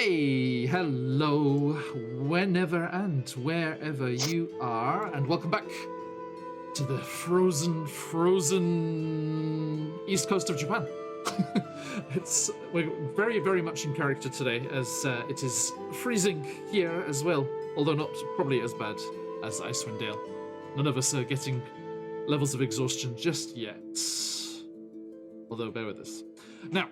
Hey, hello, whenever and wherever you are, and welcome back to the frozen east coast of Japan. We're very, very much in character today, as it is freezing here as well, although not probably as bad as Icewind Dale. None of us are getting levels of exhaustion just yet, although bear with us. Now,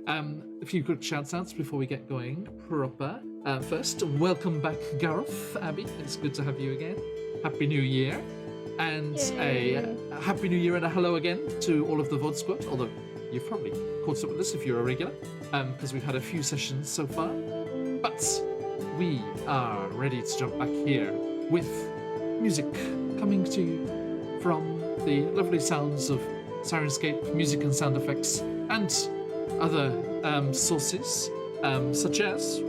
a few quick shout-outs before we get going proper. First, welcome back, Gareth, Abby. It's good to have you again. Happy New Year. And a Happy New Year and a hello again to all of the VOD squad, although you've probably caught up with us if you're a regular, because we've had a few sessions so far. But we are ready to jump back here with music coming to you from the lovely sounds of Syrinscape, music and sound effects, and other sources, such as,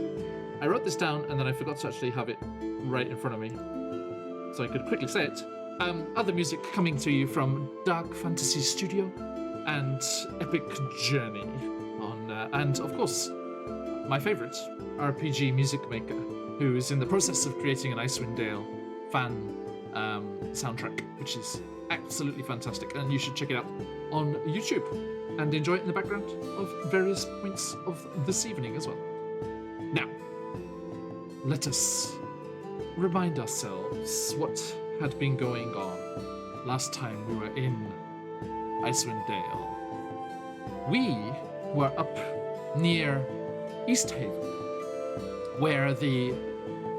I wrote this down and then I forgot to actually have it right in front of me, so I could quickly say it. Other music coming to you from Dark Fantasy Studio and Epic Journey, and of course, my favorite RPG music maker, who is in the process of creating an Icewind Dale fan soundtrack, which is absolutely fantastic, and you should check it out on YouTube and enjoy it in the background of various points of this evening as well. Now, let us remind ourselves what had been going on last time we were in Icewind Dale. We were up near East Haven, where the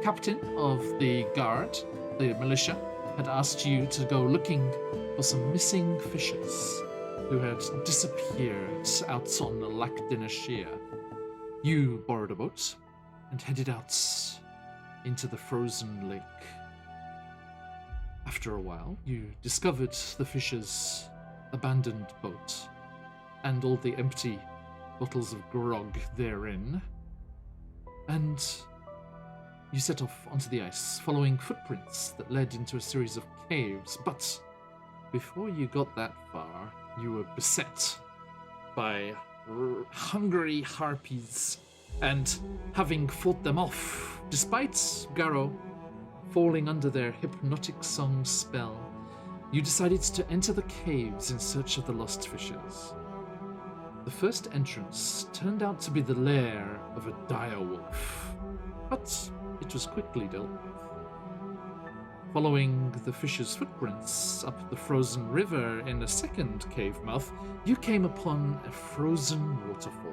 captain of the guard, the militia, had asked you to go looking for some missing fishers who had disappeared out on the Lac de Nashir. You borrowed a boat and headed out into the frozen lake. After a while, you discovered the fishers' abandoned boat and all the empty bottles of grog therein, and you set off onto the ice, following footprints that led into a series of caves. But before you got that far, you were beset by hungry harpies, and having fought them off, despite Garo falling under their hypnotic song spell, you decided to enter the caves in search of the lost fishers. The first entrance turned out to be the lair of a dire wolf, but it was quickly dealt with. Following the fisher's footprints up the frozen river in a second cave mouth, you came upon a frozen waterfall.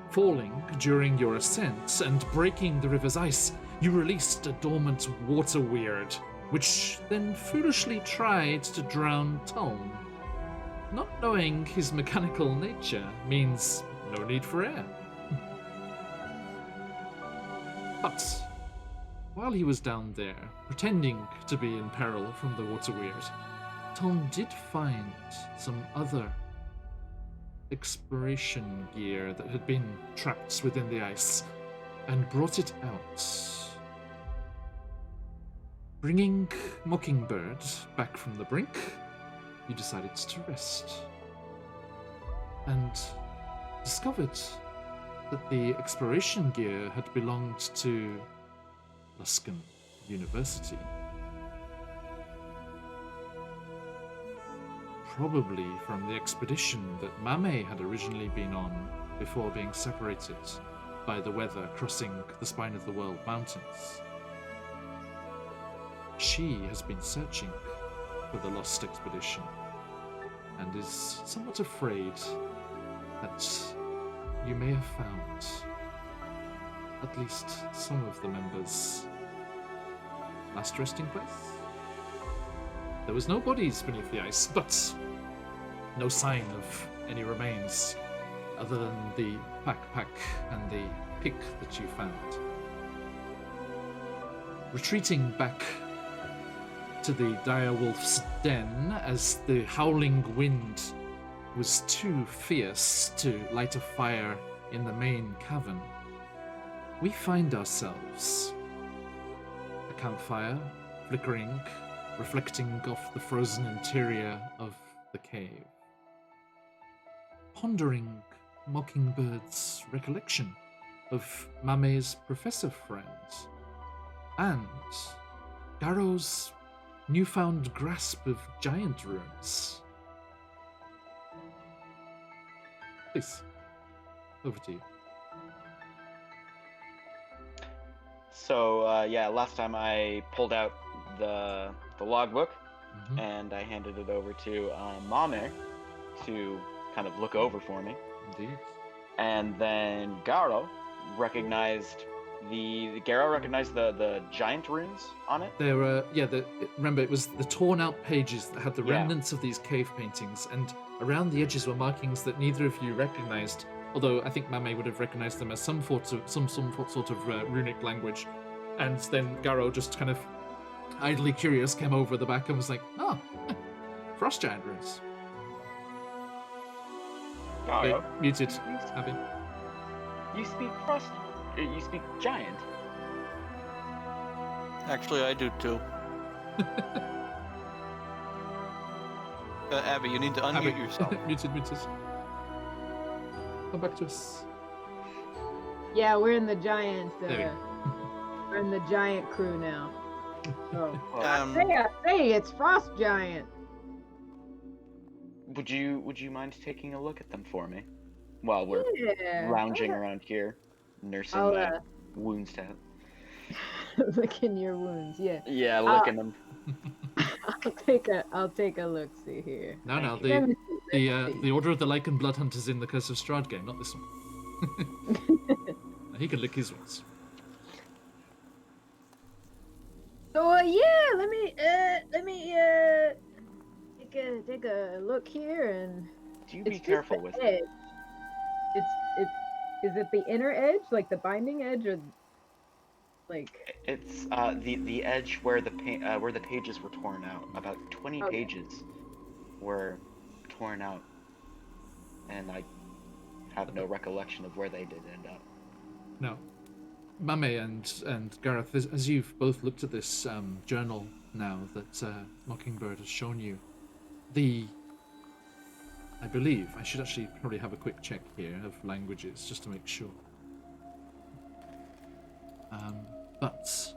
Falling during your ascent and breaking the river's ice, you released a dormant water weird, which then foolishly tried to drown Tom. Not knowing his mechanical nature means no need for air. But while he was down there, pretending to be in peril from the water weird, Tom did find some other exploration gear that had been trapped within the ice and brought it out. Bringing Mockingbird back from the brink, you decided to rest and discovered that the exploration gear had belonged to Luskan University. Probably from the expedition that Mame had originally been on before being separated by the weather crossing the Spine of the World mountains. She has been searching for the lost expedition and is somewhat afraid that you may have found at least some of the members' last resting place. There was no bodies beneath the ice, but no sign of any remains other than the backpack and the pick that you found. Retreating back to the dire wolf's den as the howling wind was too fierce to light a fire in the main cavern, we find ourselves a campfire flickering, reflecting off the frozen interior of the cave. Pondering Mockingbird's recollection of Mame's professor friend and Garrow's newfound grasp of giant runes. Please, over to you. So last time I pulled out the logbook Mhm. and I handed it over to Mame to kind of look over for me, Indeed. and then Garo recognized the giant runes on it. There were, remember, it was the torn out pages that had the Yeah. remnants of these cave paintings, and around the edges were markings that neither of you recognized, although I think Mame would have recognized them as some sort of runic language. And then Garo, just kind of idly curious, came over the back and was like, oh, frost giant runes. Garo, Wait, muted, Abby. you speak frost. You speak giant. Actually, I do too. Abby, you need to unmute Abby. yourself. Muted. Come back to us. Yeah, we're in the giant. There We're in the giant crew now. Oh, Um, hey, it's Frost Giant. Would you mind taking a look at them for me while we're Yeah. lounging around here, nursing I'll, my wounds to health? Licking your wounds. Yeah. Yeah, licking them. I'll take a look. See here. No, Thank Let me see, the Order of the Lycan Blood Hunters in the Curse of Strahd game, not this one. He can lick his wounds. So yeah, let me take a look here, and Do you it's be just careful the with it? edge. It's is it the inner edge, like the binding edge, or like? It's the edge where the pages were torn out. About 20 Okay. pages were torn out, and I have no recollection of where they did end up. Now, Mame and Gareth, as you've both looked at this journal now that Mockingbird has shown you, I believe, I should actually probably have a quick check here of languages just to make sure. But...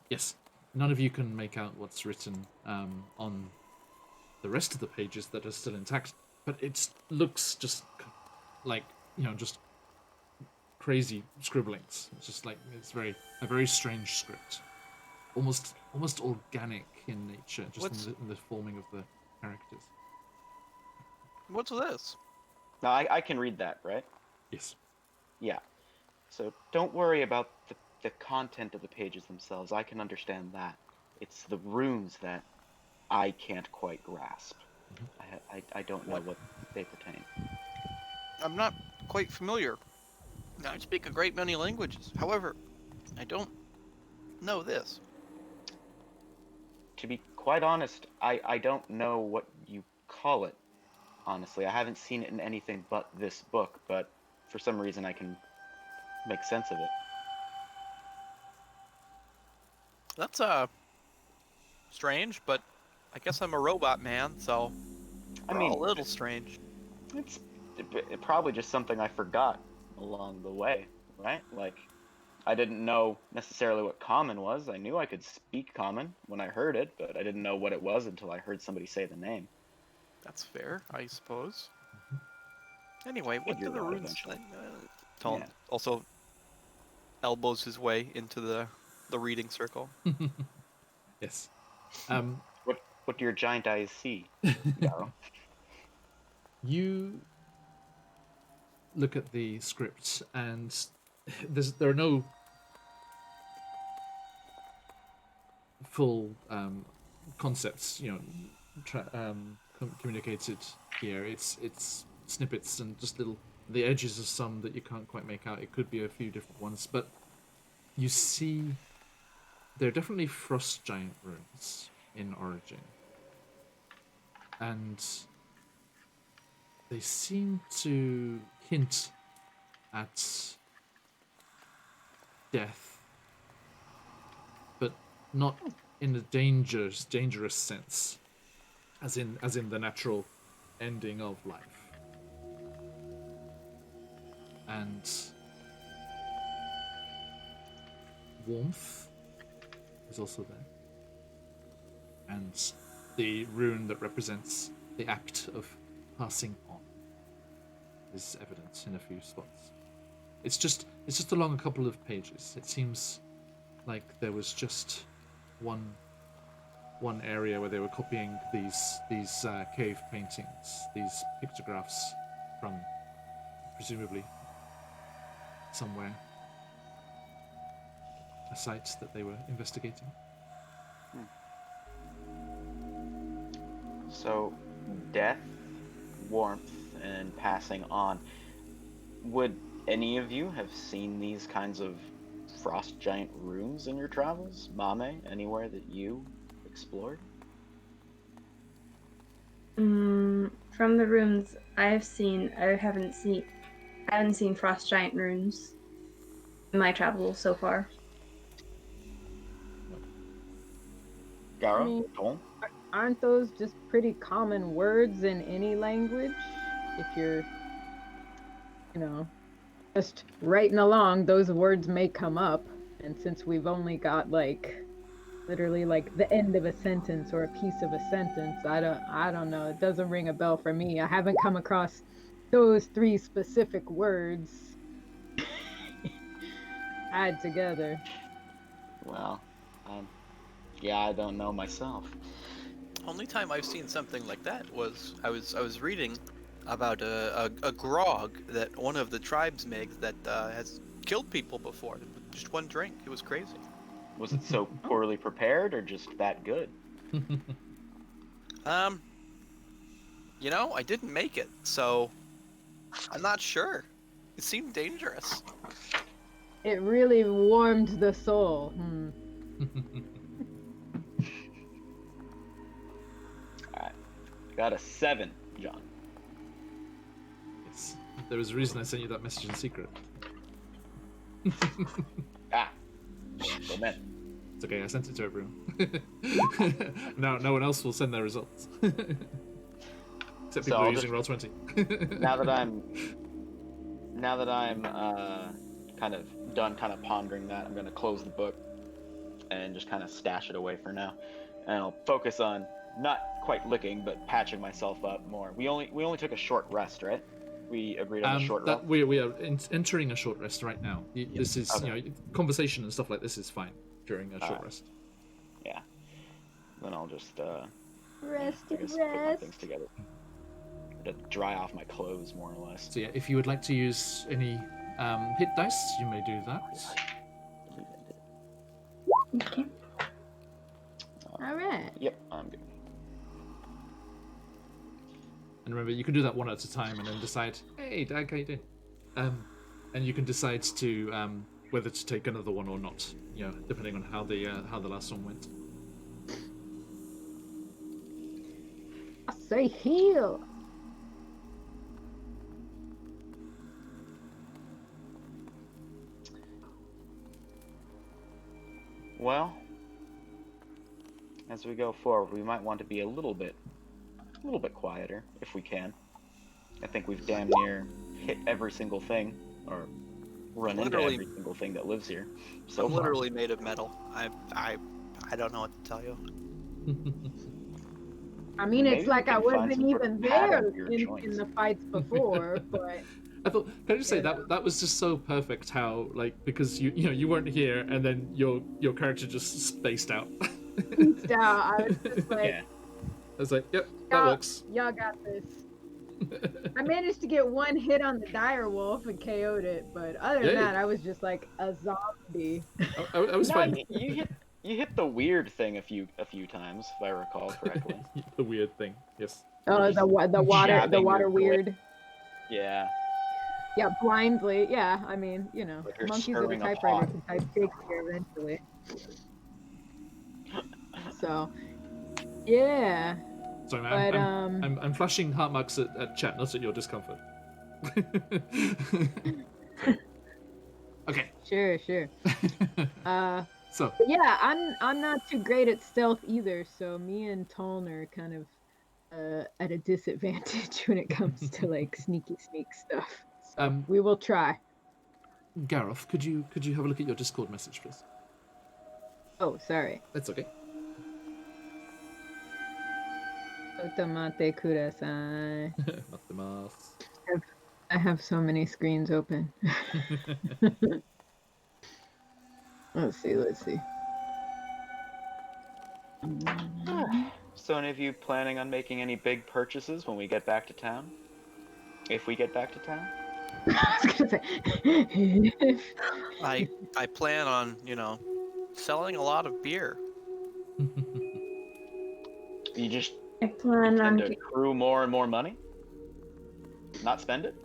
Yes, none of you can make out what's written on the rest of the pages that are still intact, but it looks just like, just crazy scribblings. It's just like, it's a very strange script. Almost organic in nature, just in the forming of the characters. what's this? Now I can read that, right? Yes. Yeah. So don't worry about the content of the pages themselves. I can understand that. It's the runes that I can't quite grasp. I don't know what they pertain. I'm not quite familiar. I speak a great many languages. However, I don't know this. To be quite honest, I don't know what you call it. Honestly, I haven't seen it in anything but this book, but for some reason I can make sense of it. That's strange, but I guess I'm a robot man, so I we're mean, all a little strange. it's probably just something I forgot along the way, right? Like, I didn't know necessarily what common was. I knew I could speak common when I heard it, but I didn't know what it was until I heard somebody say the name. That's fair, I suppose. Anyway, what do Figure the it out runes? eventually. Tom Yeah. also elbows his way into the reading circle. Yes. What do your giant eyes see? Yarrow? You look at the script, and there are no full concepts, communicated here. It's snippets and just the edges of some that you can't quite make out. It could be a few different ones, but you see they're definitely frost giant runes in origin, and they seem to hint at death, but not in a dangerous sense, as in the natural ending of life. And warmth is also there. And the rune that represents the act of passing on is evident in a few spots. It's just along a couple of pages. It seems like there was just one area where they were copying these cave paintings, these pictographs from presumably somewhere, a site that they were investigating. So, death, warmth, and passing on. Would any of you have seen these kinds of frost giant runes in your travels? Mame, anywhere that you explored? From the runes I haven't seen frost giant runes in my travels so far. Gara? I mean- Don? Aren't those just pretty common words in any language? If you're, just writing along, those words may come up. And since we've only got literally the end of a sentence or a piece of a sentence, I don't know. It doesn't ring a bell for me. I haven't come across those 3 specific words add together. Well, yeah, I don't know myself. Only time I've seen something like that was I was reading about a grog that one of the tribes makes that has killed people before with just one drink. It was crazy. Was it so poorly prepared or just that good? I didn't make it, so I'm not sure. It seemed dangerous. It really warmed the soul. Got a 7, John. Yes. There was a reason I sent you that message in secret. Ah. Go man. It's okay, I sent it to everyone. No one else will send their results. Except people So who are using Roll20. now that I'm kind of done kind of pondering that, I'm going to close the book and just kind of stash it away for now. And I'll focus on not quite licking, but patching myself up more. We only took a short rest, right? We agreed on a short rest. We are entering a short rest right now. This is, Okay. conversation and stuff like this is fine during a short rest. Yeah. Then I'll just Rest I and guess put my rest. things together. To dry off my clothes more or less. So yeah, if you would like to use any hit dice, you may do that. Okay. All right. Yep, I'm good. And remember, you can do that one at a time and then decide, hey, Dag, how you doing? And you can decide to whether to take another one or not, depending on how the last one went. I say heal. Well, as we go forward, we might want to be a little bit quieter if we can. I think we've damn near hit every single thing, or run into Literally- every single thing that lives here. So I'm far. literally made of metal. I don't know what to tell you. I mean, Maybe it's we like I can find wasn't some sort even of pattern there for your in joints. the fights before, but I thought, can I just say that was just so perfect how, because you weren't here and then your character just spaced out. peaced out. I was just like, Yeah. I was like, yep, that y'all, works. y'all got this. I managed to get one hit on the dire wolf and KO'd it, but other than Yay. that, I was just like a zombie. I was No, fine. you hit the weird thing a few times, if I recall correctly. The weird thing, yes. Oh, the water Jabbing your weird. Yeah. Yeah, blindly. Yeah, I mean, Like you're monkeys at a stirring a typewriter pot. can type Shakespeare eventually. So, yeah. Sorry, But, I'm flashing heart marks at chat, not at your discomfort. Okay. Sure. So, Yeah, I'm not too great at stealth either, so me and Toln are kind of at a disadvantage when it comes to like sneaky sneak stuff. So we will try. Gareth, could you have a look at your Discord message, please? Oh, sorry. That's okay. Otamate kudasai. Matemath. I have so many screens open. Let's see. So, any of you planning on making any big purchases when we get back to town? If we get back to town? I was gonna say. I plan on, selling a lot of beer. You just I plan on intend to accrue more and more money? Not spend it?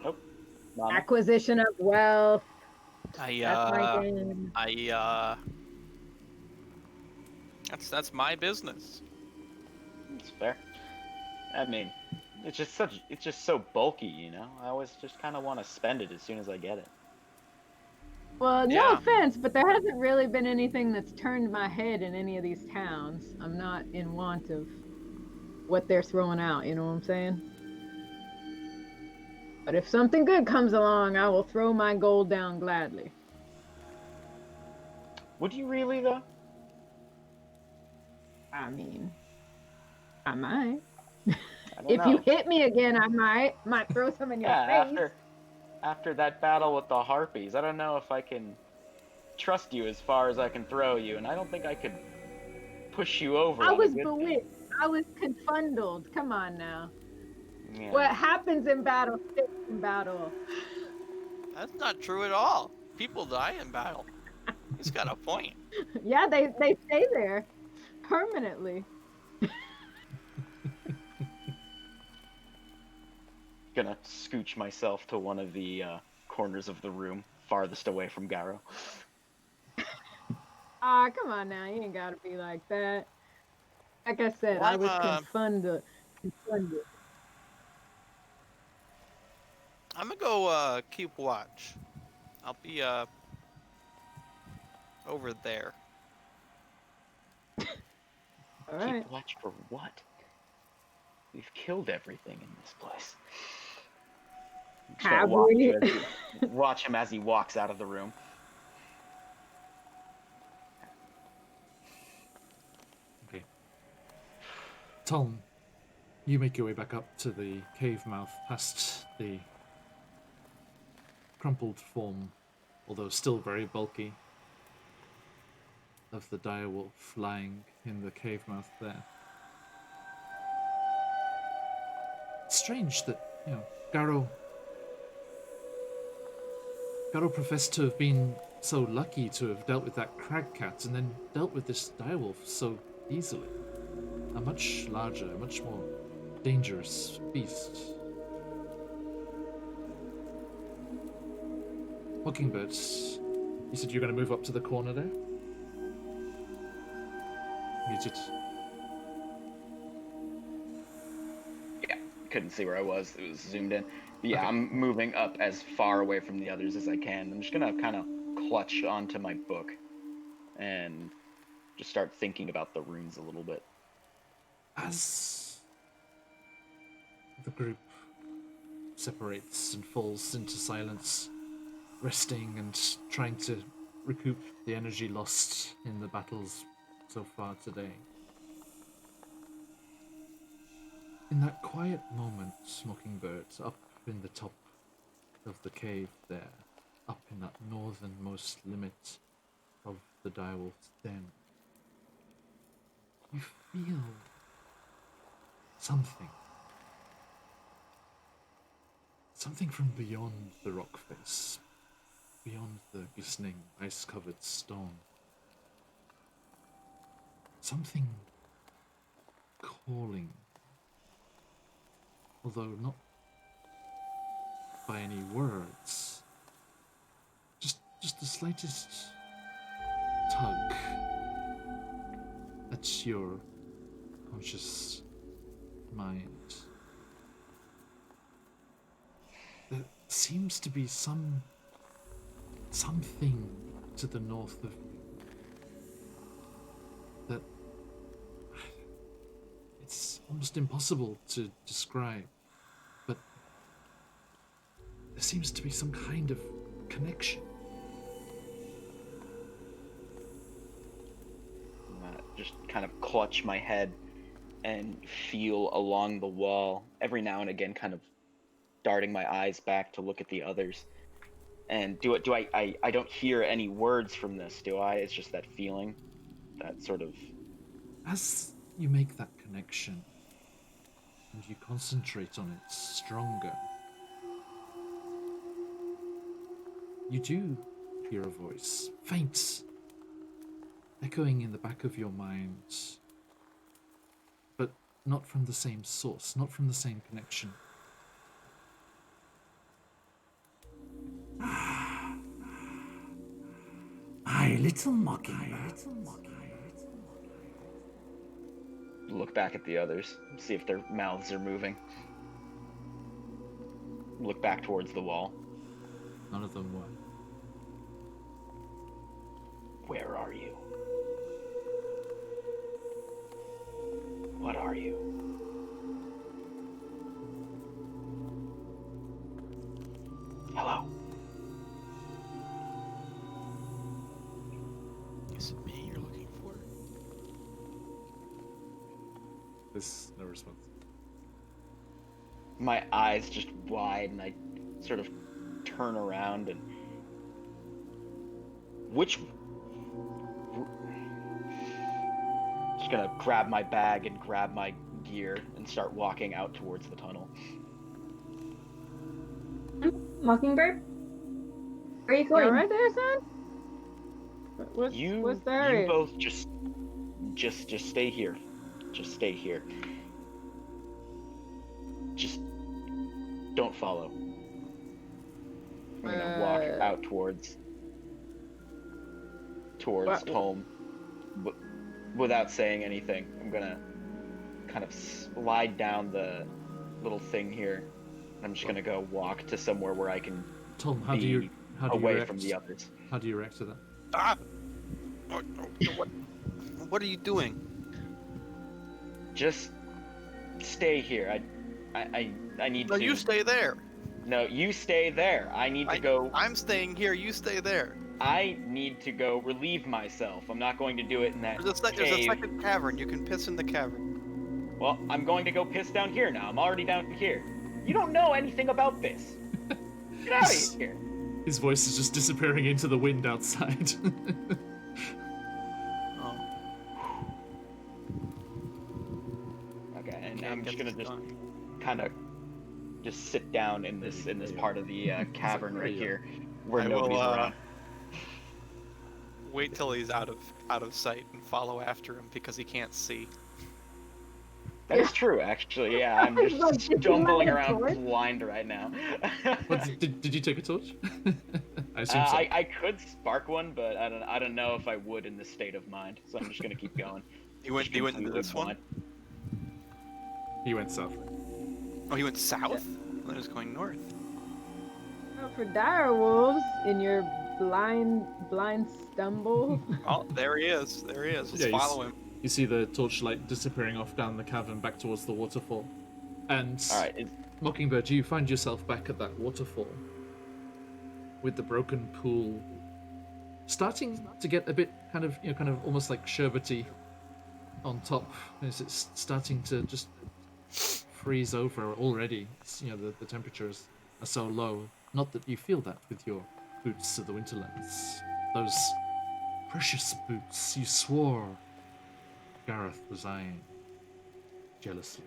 Nope. Mama. Acquisition of wealth. I That's my game. That's my business. It's fair. I mean, it's just so bulky, you know? I always just kind of want to spend it as soon as I get it. Well, no Yeah. offense, but there hasn't really been anything that's turned my head in any of these towns. I'm not in want of what they're throwing out, you know what I'm saying? But if something good comes along, I will throw my gold down gladly. Would you really, though? I mean, I might. I don't If know. you hit me again, I might throw some in your face. After that battle with the harpies, I don't know if I can trust you as far as I can throw you, and I don't think I could push you over. I on a was good day. bewitched. I was confundled. Come on now. Yeah. What happens in battle sticks in battle. That's not true at all. People die in battle. He's got a point. Yeah, they stay there permanently. Gonna scooch myself to one of the corners of the room, farthest away from Garo. Ah, come on now. You ain't gotta be like that. Like I said, Well, I was I'm confunded. gonna go keep watch. I'll be over there. All right. Keep watch for what? We've killed everything in this place. Just gonna Have watch, we? watch him as he walks out of the room. Okay. Tom, you make your way back up to the cave mouth, past the crumpled form, although still very bulky, of the direwolf lying in the cave mouth there. It's strange that, Garo professed to have been so lucky to have dealt with that crag cat and then dealt with this direwolf so easily. A much larger, much more dangerous beast. Mockingbird, you said you're going to move up to the corner there? You did. Yeah, couldn't see where I was. It was zoomed in. But yeah, Okay. I'm moving up as far away from the others as I can. I'm just gonna kind of clutch onto my book and just start thinking about the runes a little bit. As the group separates and falls into silence, resting and trying to recoup the energy lost in the battles so far today. In that quiet moment, Mockingbird, up in the top of the cave there, up in that northernmost limit of the direwolf's den, you feel something. Something from beyond the rock face, beyond the glistening, ice-covered stone. Something calling, although not by any words. Just the slightest tug at your conscious mind. seems to be something to the north of that. It's almost impossible to describe, but there seems to be some kind of connection. Just kind of clutch my head and feel along the wall, every now and again kind of darting my eyes back to look at the others. And I don't hear any words from this, do I? It's just that feeling, that sort of... As you make that connection and you concentrate on it stronger, you do hear a voice, faint, echoing in the back of your mind, but not from the same source, not from the same connection. Aye, little mockingbird. Look back at the others, see if their mouths are moving. Look back towards the wall. None of them were. Where are you? What are you? Hello? Is it me you're looking for? There's no response. My eyes just wide and I sort of turn around and... Just gonna grab my bag and grab my gear and start walking out towards the tunnel. Mockingbird? Where are you You going? alright there, son? What's You there? both just stay here. Just stay here. Just don't follow. I'm gonna walk out towards What? home without saying anything. I'm gonna kind of slide down the little thing here. I'm just gonna go walk to somewhere where I can Tom, how do be you away react? from the others. How do you react to that? Ah! What are you doing? Just stay here. I need No, to. you stay there. No, you stay there. I need to go. I'm staying here. You stay there. I need to go relieve myself. I'm not going to do it in that There's a cave. second cavern. You can piss in the cavern. Well, I'm going to go piss down here now. I'm already down here. You don't know anything about this. Get out of here. His voice is just disappearing into the wind outside. Oh. Okay, and Can't I'm just get gonna this just done. kind of just sit down in this part of the cavern right here, where I will, nobody's around. Wait till he's out of sight and follow after him because he can't see. That is true, actually. Yeah, I'm Like, just did you light stumbling a around torch? blind right now. What, did you take a torch? I assume so. I could spark one, but I don't know if I would in this state of mind. So I'm just gonna keep going. He went into Completely this one? blind. He went south. Oh, he went south? Then he's going north. Oh, for dire wolves in your blind stumble. Oh, there he is. There he is. Let's Yeah, follow him. You see the torchlight disappearing off down the cavern back towards the waterfall. And All right. Mockingbird, you find yourself back at that waterfall with the broken pool starting to get a bit kind of almost like sherbety on top as it's starting to just freeze over already. It's, the temperatures are so low. Not that you feel that with your boots of the Winterlands. Those precious boots you swore Gareth was eyeing jealously.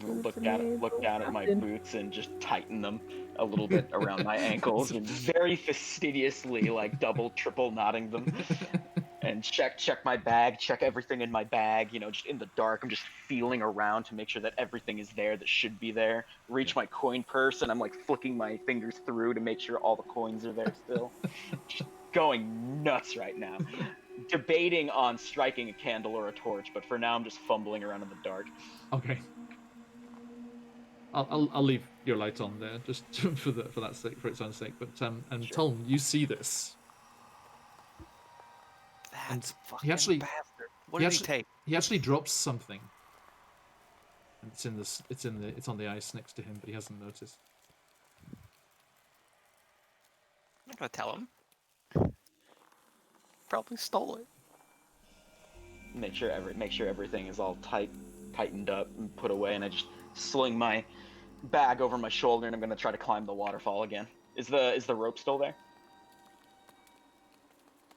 Look down at my boots and just tighten them a little bit around my ankles and very fastidiously double, triple knotting them. And check my bag, check everything in my bag, just in the dark. I'm just feeling around to make sure that everything is there that should be there. Reach my coin purse and I'm flicking my fingers through to make sure all the coins are there still. Just going nuts right now. Debating on striking a candle or a torch, but for now I'm just fumbling around in the dark. Okay. I'll leave your light on there just for that sake, for its own sake. But and Sure. Tom, you see this. That And fucking he actually bastard. What did he take? He actually drops something. And it's in this. It's on the ice next to him, but he hasn't noticed. I'm not gonna tell him. Probably stole it. Make sure everything is all tightened up and put away, and I just sling my bag over my shoulder, and I'm gonna try to climb the waterfall again. Is the rope still there?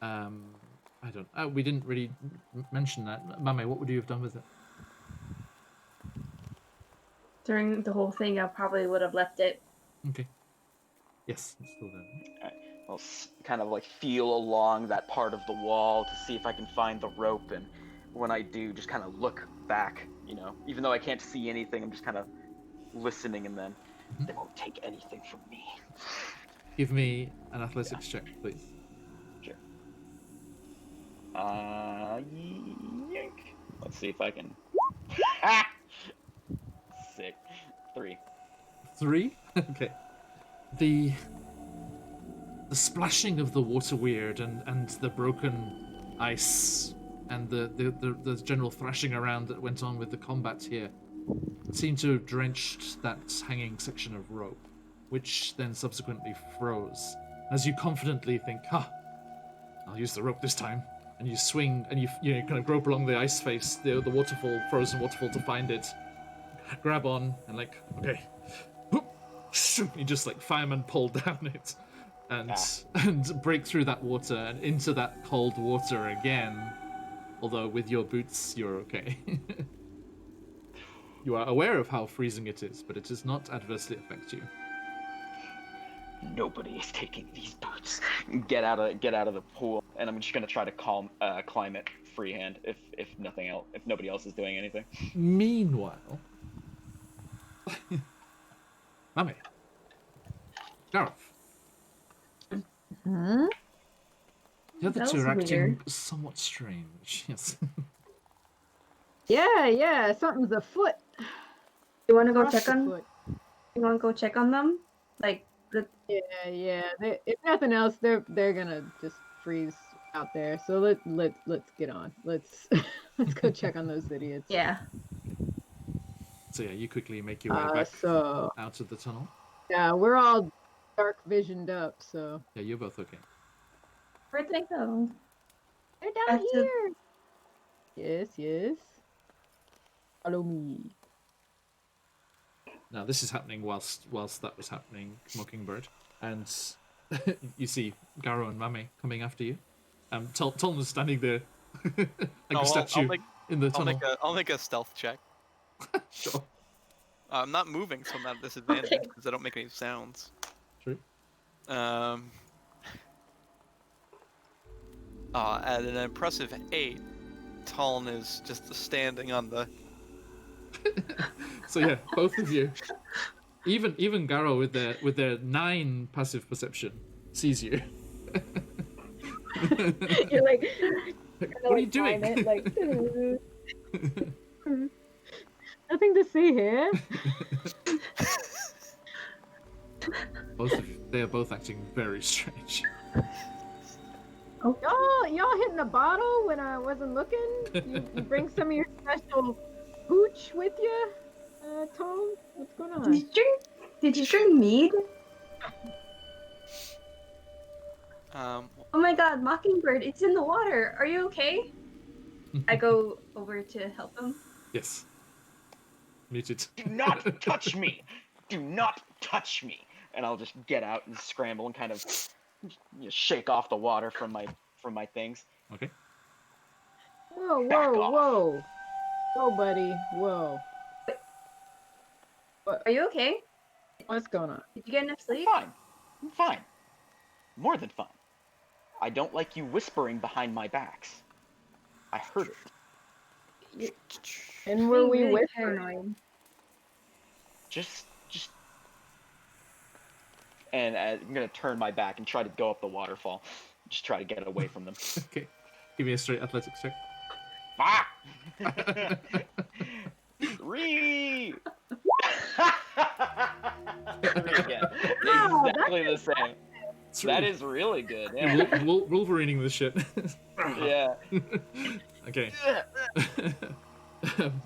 I don't. We didn't really mention that. Mame, what would you have done with it? During the whole thing, I probably would have left it. Okay. Yes, it's still there. I'll kind of like feel along that part of the wall to see if I can find the rope, and when I do, just kind of look back, even though I can't see anything, I'm just kind of listening, and then they won't take anything from me. Give me an athletics check, please. Sure. Yank. Let's see if I can. Sick. 3. 3? Okay. The splashing of the water weird and the broken ice and the general thrashing around that went on with the combat here seemed to have drenched that hanging section of rope, which then subsequently froze. As you confidently think, I'll use the rope this time, and you swing and you kind of grope along the ice face, the waterfall, frozen waterfall, to find it, grab on, and like, okay, you just like fireman pull down it, and break through that water and into that cold water again. Although with your boots, you're okay. You are aware of how freezing it is, but it does not adversely affect you. Nobody is taking these boots. Get out of the pool, and I'm just gonna try to climb it freehand if nothing else, if nobody else is doing anything. Meanwhile, Mummy, Gareth, Hmm? the other That two was are acting weird. somewhat strange. Yes. Yeah, something's afoot. You want to go Across check the on? foot. You want to go check on them? Like Yeah. If nothing else, they're gonna just freeze out there. So let's get on. Let's let's go check on those idiots. yeah. So yeah, you quickly make your way back So out of the tunnel. yeah, we're all dark visioned up. So Yeah, you're both okay. Where'd they go? they're down Back to- here. Yes. Follow me. Now this is happening whilst that was happening, Mockingbird, and you see Garo and Mame coming after you. Tom was standing there like No, a statue in the I'll tunnel. I'll make a stealth check. Sure. I'm not moving, so I'm not at disadvantage Okay. because I don't make any sounds. True. At an impressive 8, Talon is just standing on the. So yeah, both of you, even Garo with their 9 passive perception sees you. You're like, What are you doing? It, like, nothing to see here. They are both acting very strange. Y'all hitting a bottle when I wasn't looking? You bring some of your special hooch with you, Tom? What's going on? Did you drink mead? Oh my god, Mockingbird, it's in the water. Are you okay? I go over to help him. Yes. Muted. Do not touch me! Do not touch me! And I'll just get out and scramble and kind of shake off the water from my things. Okay. Whoa, Back whoa, off. whoa. Whoa, buddy. Whoa. Are you okay? What's going on? Did you get enough sleep? I'm fine. More than fine. I don't like you whispering behind my backs. I heard it. And were Being we really with paranoid. Just. And I'm gonna turn my back and try to go up the waterfall. Just try to get away from them. Okay. Give me a straight athletics check. Ah! 3! again. Wow, Exactly the same. It's That really- is really good. You're Yeah. Wolverining this shit. Yeah. Okay.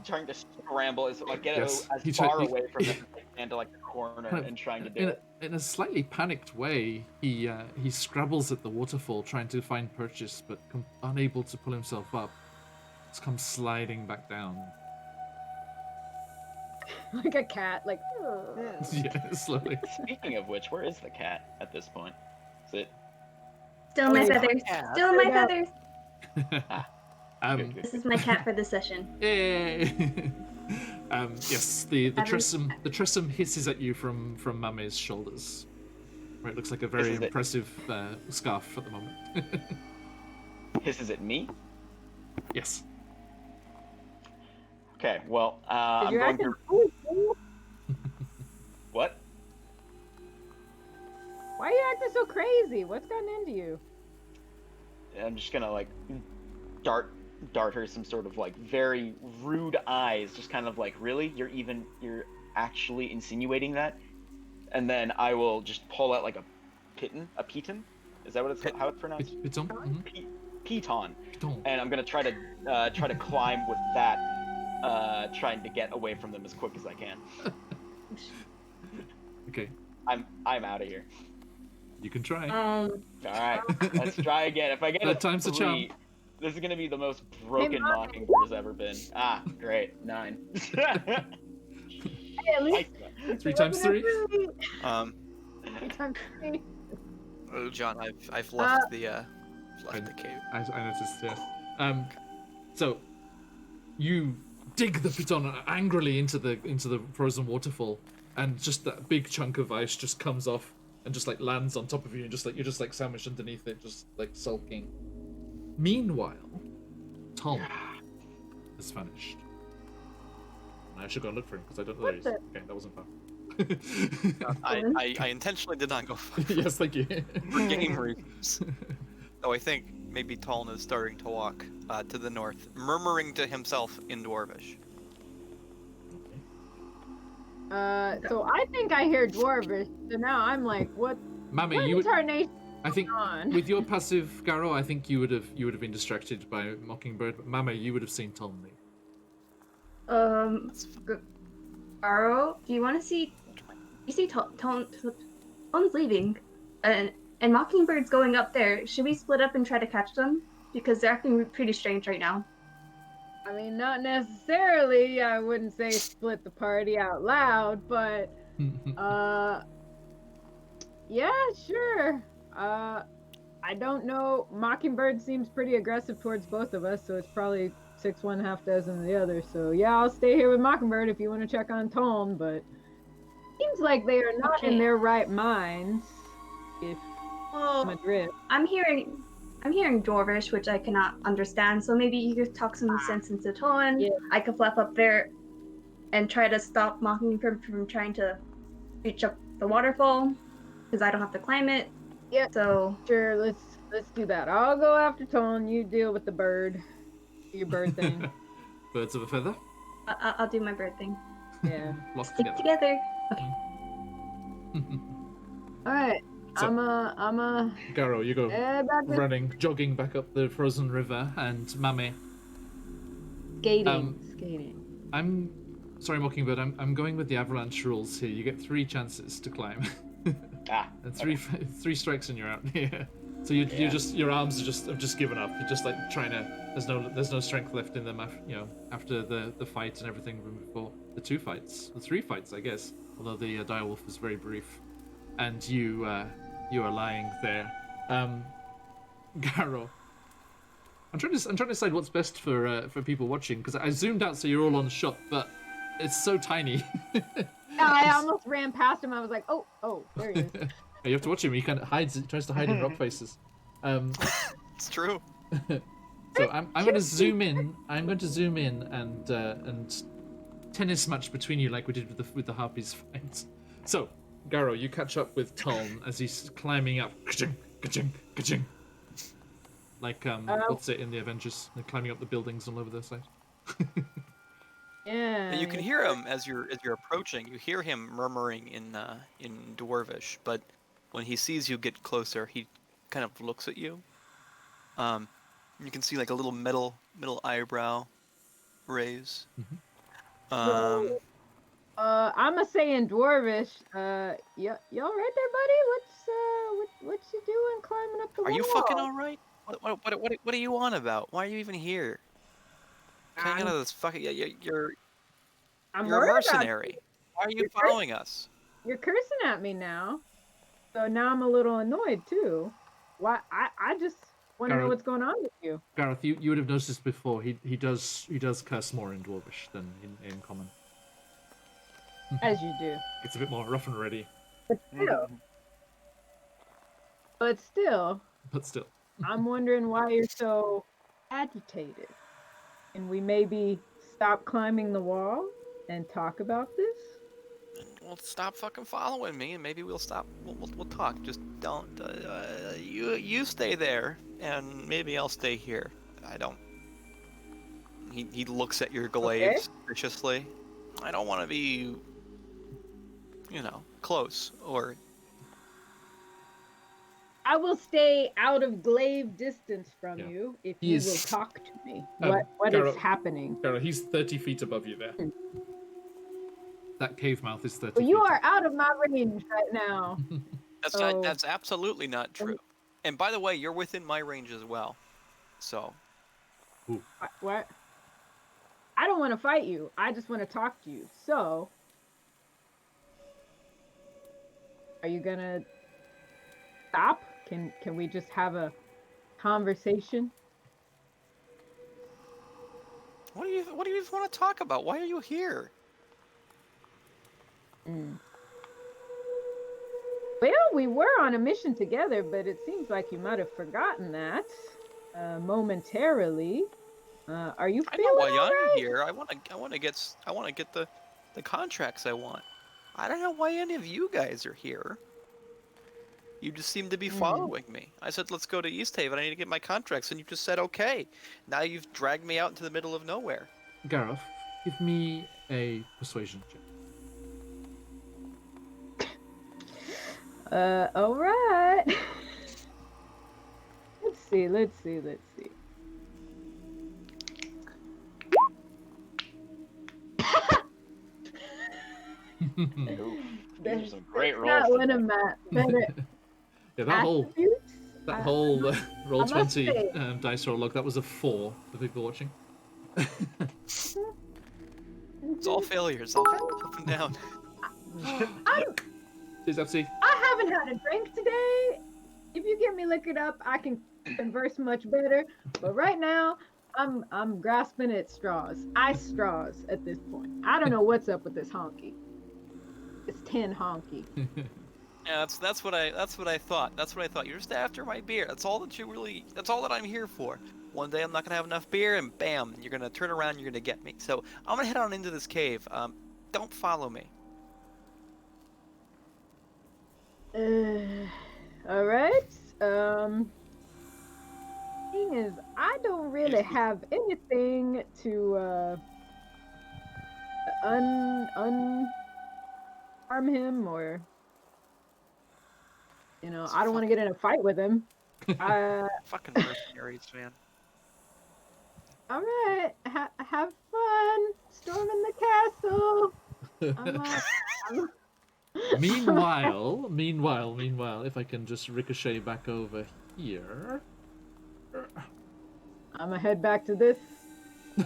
Trying to scramble is like get Yes, as he far tried- away from them as I can to like the corner Kind of and trying to do it. in a slightly panicked way, he scrabbles at the waterfall, trying to find purchase, but unable to pull himself up. Just comes sliding back down. Like a cat, like. Yeah, slowly. Speaking of which, where is the cat at this point? Is it? Still my Oh, yeah. feathers. Yeah. Still my Straight up. feathers. Good, good. This is my cat for the session. Yay! Yes, the Having- tressum hisses at you from Mame's shoulders. Where it looks like a very Hisses it. impressive scarf at the moment. Hisses at me. Yes. Okay, well, I'm You're going acting to. foolish. What? Why are you acting so crazy? What's gotten into you? I'm just gonna like dart her some sort of like very rude eyes, just kind of like, really? You're actually insinuating that? And then I will just pull out like a piton? Is that what it's how it's pronounced? Piton? Mhm. Piton. Piton. And I'm gonna try to climb with that, trying to get away from them as quick as I can. Okay, I'm out of here. you can try. All right, let's try again. If I get Third a time's the charm. 3, this is gonna be the most broken Mom. mockingbird has ever been. Ah, great, 9. Hey, at least 3 times 3. Um, 3 times 3. John, I've left the cave. I noticed, yeah. So you dig the piton angrily into the frozen waterfall, and just that big chunk of ice just comes off and just like lands on top of you, and you're just like sandwiched underneath it, just like sulking. Meanwhile, Tom has vanished. I should go and look for him because I don't know where he is. What Okay, that wasn't fun. I intentionally did not go for Yes, thank you. game reasons. Though I think maybe Taln is starting to walk to the north, murmuring to himself in Dwarvish. So I think I hear Dwarvish, so now I'm like, what Mami, in you would. tarnation I think on? with your passive, Garo, I think you would have been distracted by Mockingbird. But Mama, you would have seen Tom leave. Aro, do you want to see? You see, Ton's leaving, and Mockingbird's going up there. Should we split up and try to catch them? Because they're acting pretty strange right now. I mean, not necessarily. I wouldn't say split the party out loud, but yeah, sure. I don't know. Mockingbird seems pretty aggressive towards both of us, so it's probably 6 1 half dozen the other. So yeah, I'll stay here with Mockingbird if you want to check on Tom, but seems like they are not in Okay. their right minds. If Well, I'm adrift. I'm hearing Dwarvish, which I cannot understand. So maybe you could talk some sense into Ton. Yeah. I could flap up there and try to stop Mockingbird from trying to reach up the waterfall, because I don't have to climb it. Yeah. So Sure, let's do that. I'll go after Tom. You deal with the bird. Your bird thing. Birds of a feather, I'll do my bird thing. Yeah. locked Stick together. together. All right. So- I'm a Garo, you go back to running, jogging back up the frozen river, and Mame, skating. um, Skating. I'm sorry, Mockingbird. I'm going with the avalanche rules here. You get 3 chances to climb, Ah, and three strikes and you're out. Yeah. So you're just your arms have just given up. You're just like trying to. There's no strength left in them. After the fight and everything from before, the 2 fights, the 3 fights, I guess. Although the direwolf was very brief, and you are lying there. Garo, I'm trying to decide what's best for people watching, because I zoomed out so you're all on shot, but it's so tiny. I almost ran past him. I was like, oh, there he is. You have to watch him. He kind of tries to hide in rock faces. It's true. So I'm going to zoom in. I'm going to zoom in and tennis match between you like we did with the harpies fight. So Garo, you catch up with Tom as he's climbing up. Ka-ching, ka-ching, ka-ching. Like what's it in the Avengers? They're climbing up the buildings all over their side. Yeah. And you can hear him as you're approaching. You hear him murmuring in Dwarvish, but when he sees you get closer, he kind of looks at you. You can see like a little middle eyebrow raise. So, I'ma say in Dwarvish, y'all right there, buddy? What you doing climbing up the Are wall? you fucking all right? What are you on about? Why are you even here? Hang out of this fucking. You're I'm a worried about mercenary. Why are you following us? you're cursing at me now. So now I'm a little annoyed too. Why? I just want to know Garrett- what's going on with you. Gareth, you would have noticed before. He does curse more in Dwarvish than in Common. As you do. It's a bit more rough and ready, But still, but still. I'm wondering why you're so agitated. Can we maybe stop climbing the wall and talk about this? Well, stop fucking following me, and maybe we'll stop. We'll talk. Just don't. You stay there, and maybe I'll stay here. I don't. He looks at your glaive suspiciously. I don't want to be, close or. I will stay out of glaive distance from Yeah. you if He you is- will talk to me. Um, What Garrett- is happening? Gareth, he's 30 feet above you there. That cave mouth is 30 Well, feet. you are out of my range right now. That's Oh. not. That's absolutely not true. And by the way, you're within my range as well. So. What? I don't want to fight you. I just want to talk to you. So, are you gonna stop? Can we just have a conversation? What do you even want to talk about? Why are you here? Well, we were on a mission together, but it seems like you might have forgotten that momentarily. Are you I feeling know why all I'm right? here. I want to get the contracts I want. I don't know why any of you guys are here. You just seem to be following me. I said, let's go to East Haven. I need to get my contracts. And you just said, okay. Now you've dragged me out into the middle of nowhere. Gareth, give me a persuasion check. All right. Let's see. These are some great rolls. Not one of my better Yeah, that whole attributes. roll I must 20 say- dice roll log, that was a 4 for people watching. It's all failures, all up and down. Cheers, FC. I haven't had a drink today. If you get me liquored up, I can converse much better. But right now, I'm grasping at straws. Ice straws at this point. I don't know what's up with this honky. It's 10 honky. Yeah, that's what I thought. That's what I thought. You're just after my beer. That's all that I'm here for. One day I'm not gonna have enough beer, and bam, you're gonna turn around. And you're gonna get me. So I'm gonna head on into this cave. Don't follow me. All right. Thing is, I don't really have anything to harm him, or I don't want to get in a fight with him. Fucking mercenaries, man. All right, have fun storming the castle. Meanwhile, if I can just ricochet back over here. I'm gonna head back to this.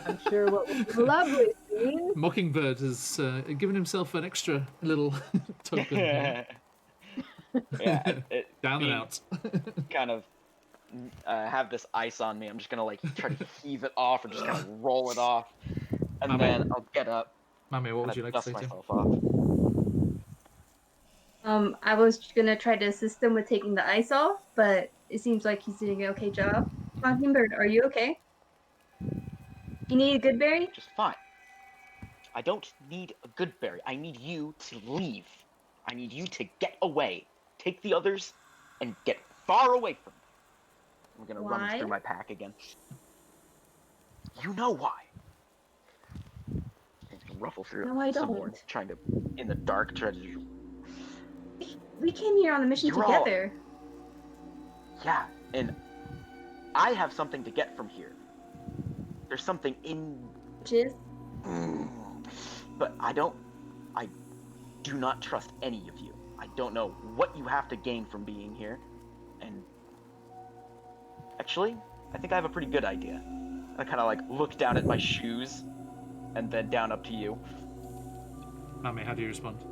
I'm sure what was a lovely scene. Mockingbird has given himself an extra little token here. Yeah, Down and being out. kind of have this ice on me. I'm just gonna try to heave it off or just kind of roll it off, and My then man. I'll get up. Mame, what would and you like to dust say to him? myself off. I was gonna try to assist him with taking the ice off, but it seems like he's doing an okay job. Mockingbird, are you okay? You need a good berry? Just fine. I don't need a good berry. I need you to leave. I need you to get away. Take the others and get far away from me. I'm gonna rummage Why? through my pack again. You know why. ruffle through No, I some more, don't. trying to, in the dark, try to. We came here on a mission You're all- together. Yeah, and I have something to get from here. There's something in, Which is but I do not trust any of you. I don't know what you have to gain from being here, and actually, I think I have a pretty good idea. I kind of like look down at my shoes, and then down up to you. Mame, how do you respond?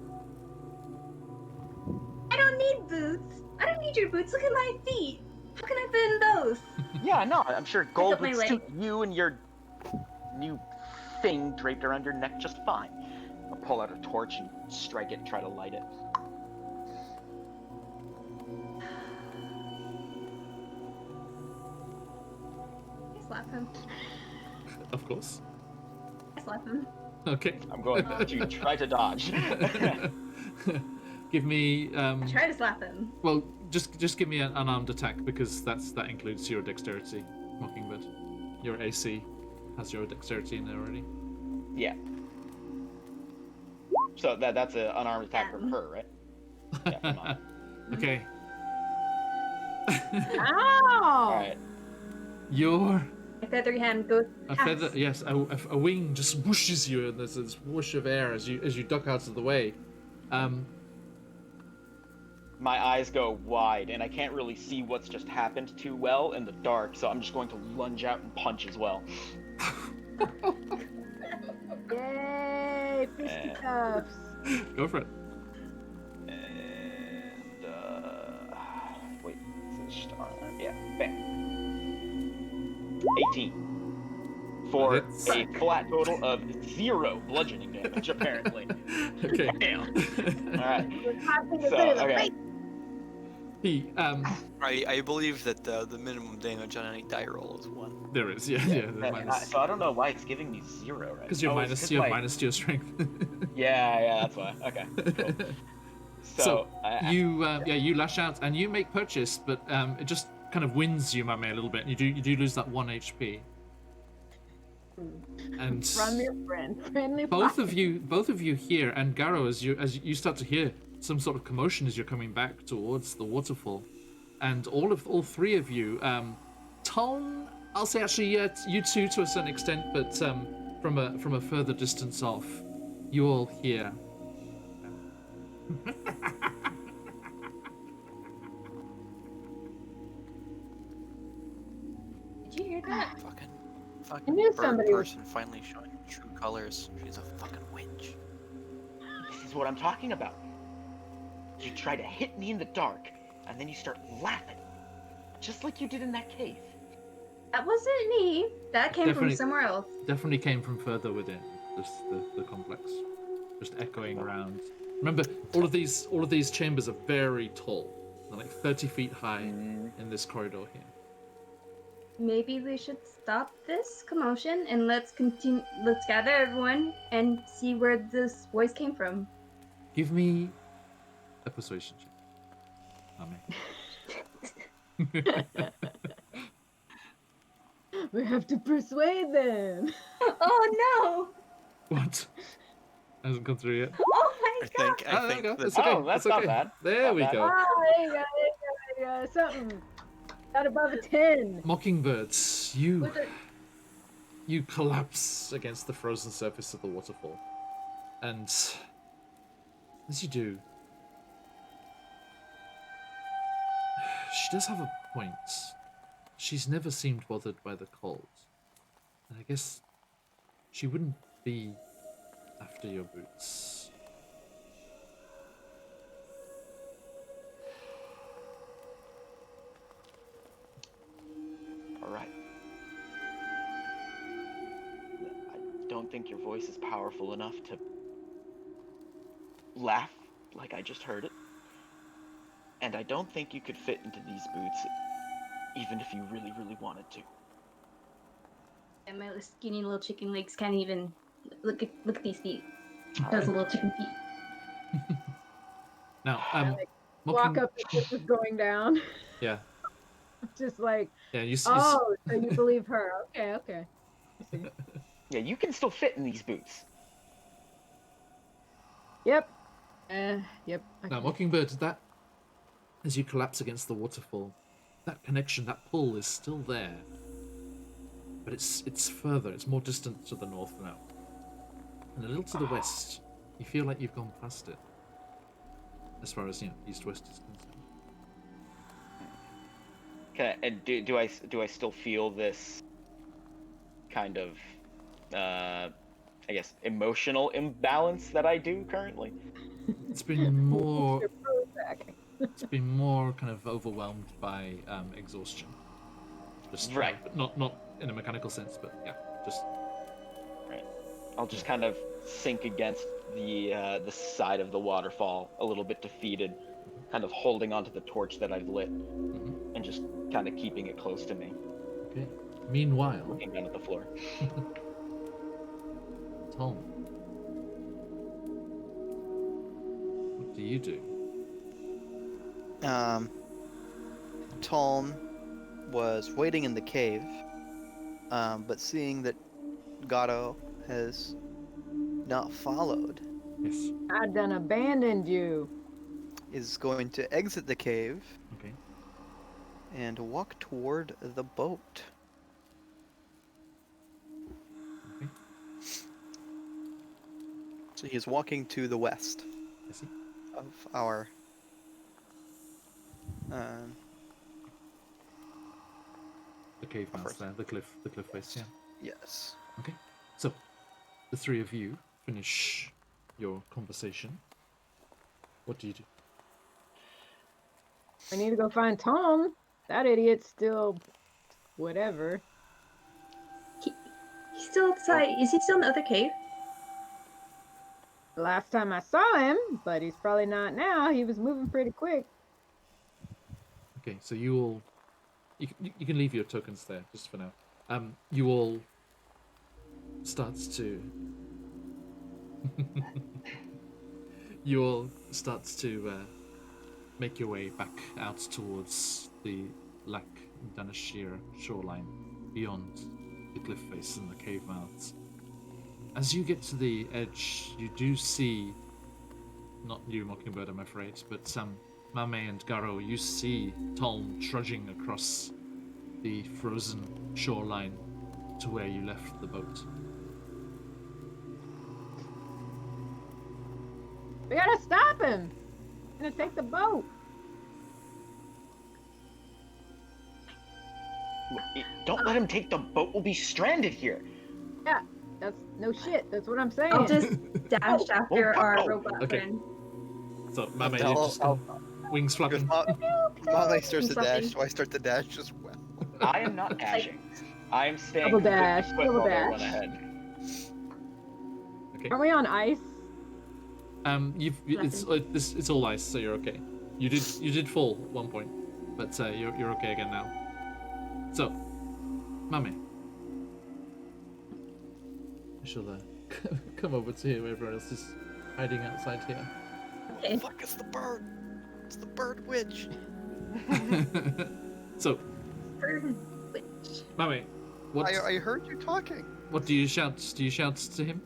I don't need boots. I don't need your boots. Look at my feet. How can I fit in those? Yeah, no, I'm sure gold my would leg. suit you and your new thing draped around your neck just fine. I'll pull out a torch and strike it and try to light it. I slap him. Of course. I slap him. Okay. I'm going to try to dodge. Give me Try to slap him. well, just give me an unarmed attack because that includes your dexterity, Mockingbird. Your AC has your dexterity in there already. Yeah. So that's an unarmed attack from her, right? Yeah, from mine. Okay. Ow! Alright. Your My feathery hand goes a past. feather, yes, a wing just whooshes you, and there's this whoosh of air as you duck out of the way. My eyes go wide, and I can't really see what's just happened too well in the dark, so I'm just going to lunge out and punch as well. Yay! Fisticuffs. Go for it. And, wait, is it star? Yeah, bang. 18. For Hits. a flat total of 0 bludgeoning damage, apparently. Okay. Bam. Alright. Popping a So, bit of the okay. face. He I believe that the minimum damage on any die roll is 1. there is, yeah, minus. So I don't know why it's giving me 0 right Because now. you're Oh, it's minus, 'cause you have my- minus to your strength. Yeah, that's why. Okay, cool. So I- you lash out and you make purchase, but it just kind of wins you, Mame, a little bit. You do lose that 1 HP. And From your friend, friendly both fire. of you hear, and Garo, as you start to hear some sort of commotion as you're coming back towards the waterfall, and all three of you, Tone, I'll say actually, yeah, you two to a certain extent, but from a further distance off, you all hear. Did you hear that? Fucking knew bird somebody was- person finally showing her true colors. She's a fucking witch. This is what I'm talking about. You try to hit me in the dark, and then you start laughing. Just like you did in that cave. That wasn't me. That came Definitely- from somewhere else. Definitely came from further within the complex, just echoing around. Remember, all of these chambers are very tall. They're like 30 feet high in this corridor here. Maybe we should stop this commotion and let's continue. Let's gather everyone and see where this voice came from. Give me a persuasion check. Mame. We have to persuade them. Oh What? Hasn't come through yet. no! Oh my I god! think Ah, there we I go. think That's that okay. Oh, that's That's not okay. bad. There Not we bad. go. Oh, there you go, something. Got above a 10. Mockingbirds, Was it- you collapse against the frozen surface of the waterfall, and as you do, she does have a point. She's never seemed bothered by the cold, and I guess she wouldn't be after your boots. Alright. I don't think your voice is powerful enough to laugh like I just heard it. And I don't think you could fit into these boots even if you really, really wanted to. And my skinny little chicken legs can't even look at these feet. Those little chicken feet. Now, Walk up as this is going down. Yeah, Just like, yeah. You oh, so you believe her. Okay. Yeah, you can still fit in these boots. Yep. Yep. Now, Okay. Mockingbird, that as you collapse against the waterfall, that connection, that pull is still there, but it's further. It's more distant to the north now, and a little to the west. You feel like you've gone past it, as far as east-west is concerned. Okay, and do I still feel this kind of I guess emotional imbalance that I do currently? It's been more. Your Prozac. It's been more kind of overwhelmed by exhaustion. Just Right. Not in a mechanical sense, but yeah, just Right. I'll just kind of sink against the side of the waterfall, a little bit defeated, kind of holding onto the torch that I've lit, and just kind of keeping it close to me, okay. Meanwhile, looking down at the floor. Tom, what do you do? Tom was waiting in the cave, but seeing that Gato has not followed, Yes. I done abandoned you. is going to exit the cave Okay. and walk toward the boat. Okay. So he is walking to the west I see. of our um, The cave mouth first. there, the cliff face. Yeah. yes. Okay. So, the three of you finish your conversation. What do you do? I need to go find Tom. That idiot's still whatever. He's still outside. Is he still in the other cave? The last time I saw him, but he's probably not now. He was moving pretty quick. Okay, so you all, you can leave your tokens there just for now. You all starts to you all starts to make your way back out towards the Lac Danashir shoreline, beyond the cliff face and the cave mouths. As you get to the edge, you do see, not you, Mockingbird, I'm afraid, but Mame and Garo, you see Tom trudging across the frozen shoreline to where you left the boat. We gotta stop him. He's gonna take the boat. Don't let him take the boat. We'll be stranded here. Yeah, that's no shit. That's what I'm saying. I'll just dash after our oh, robot okay. friend. So Mame, you I'll- just I'll- wings flapping. Molly starts to Something. dash, so I start to dash as well. I am not dashing. I am staying Double completely dash, put double while they run dash. ahead. Okay. Aren't we on ice? It's all ice, so you're okay. You did fall at one point, but you're okay again now. So, Mame, I shall come over to here. Everyone else is hiding outside here. Okay. Fuck, it's the bird. It's the bird witch. So, Bird witch. Mame, what I heard you talking. what do you shout? Do you shout to him?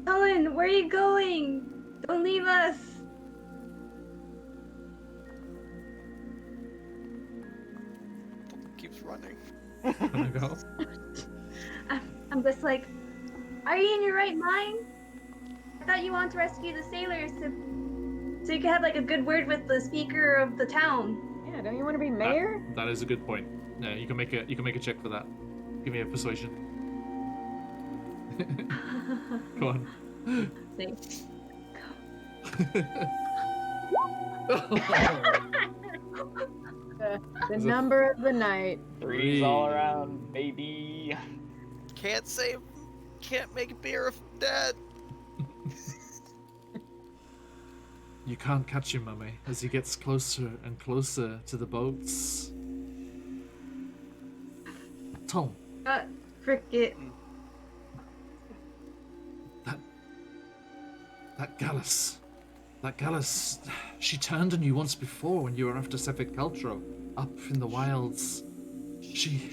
Helen, where are you going? Don't leave us. Keeps running. Wanna go? I'm just like, are you in your right mind? I thought you wanted to rescue the sailors so you could have like a good word with the speaker of the town. Yeah, don't you want to be mayor? That is a good point. Yeah, you can make a check for that. Give me a persuasion. Go on. Thanks. The number of the night. Threes all around, baby. Can't make beer if I'm dead. You can't catch him, Mummy, as he gets closer and closer to the boats. Tom, Frick it. that Gallus, she turned on you once before when you were after Sefik Cultro, up in the wilds. She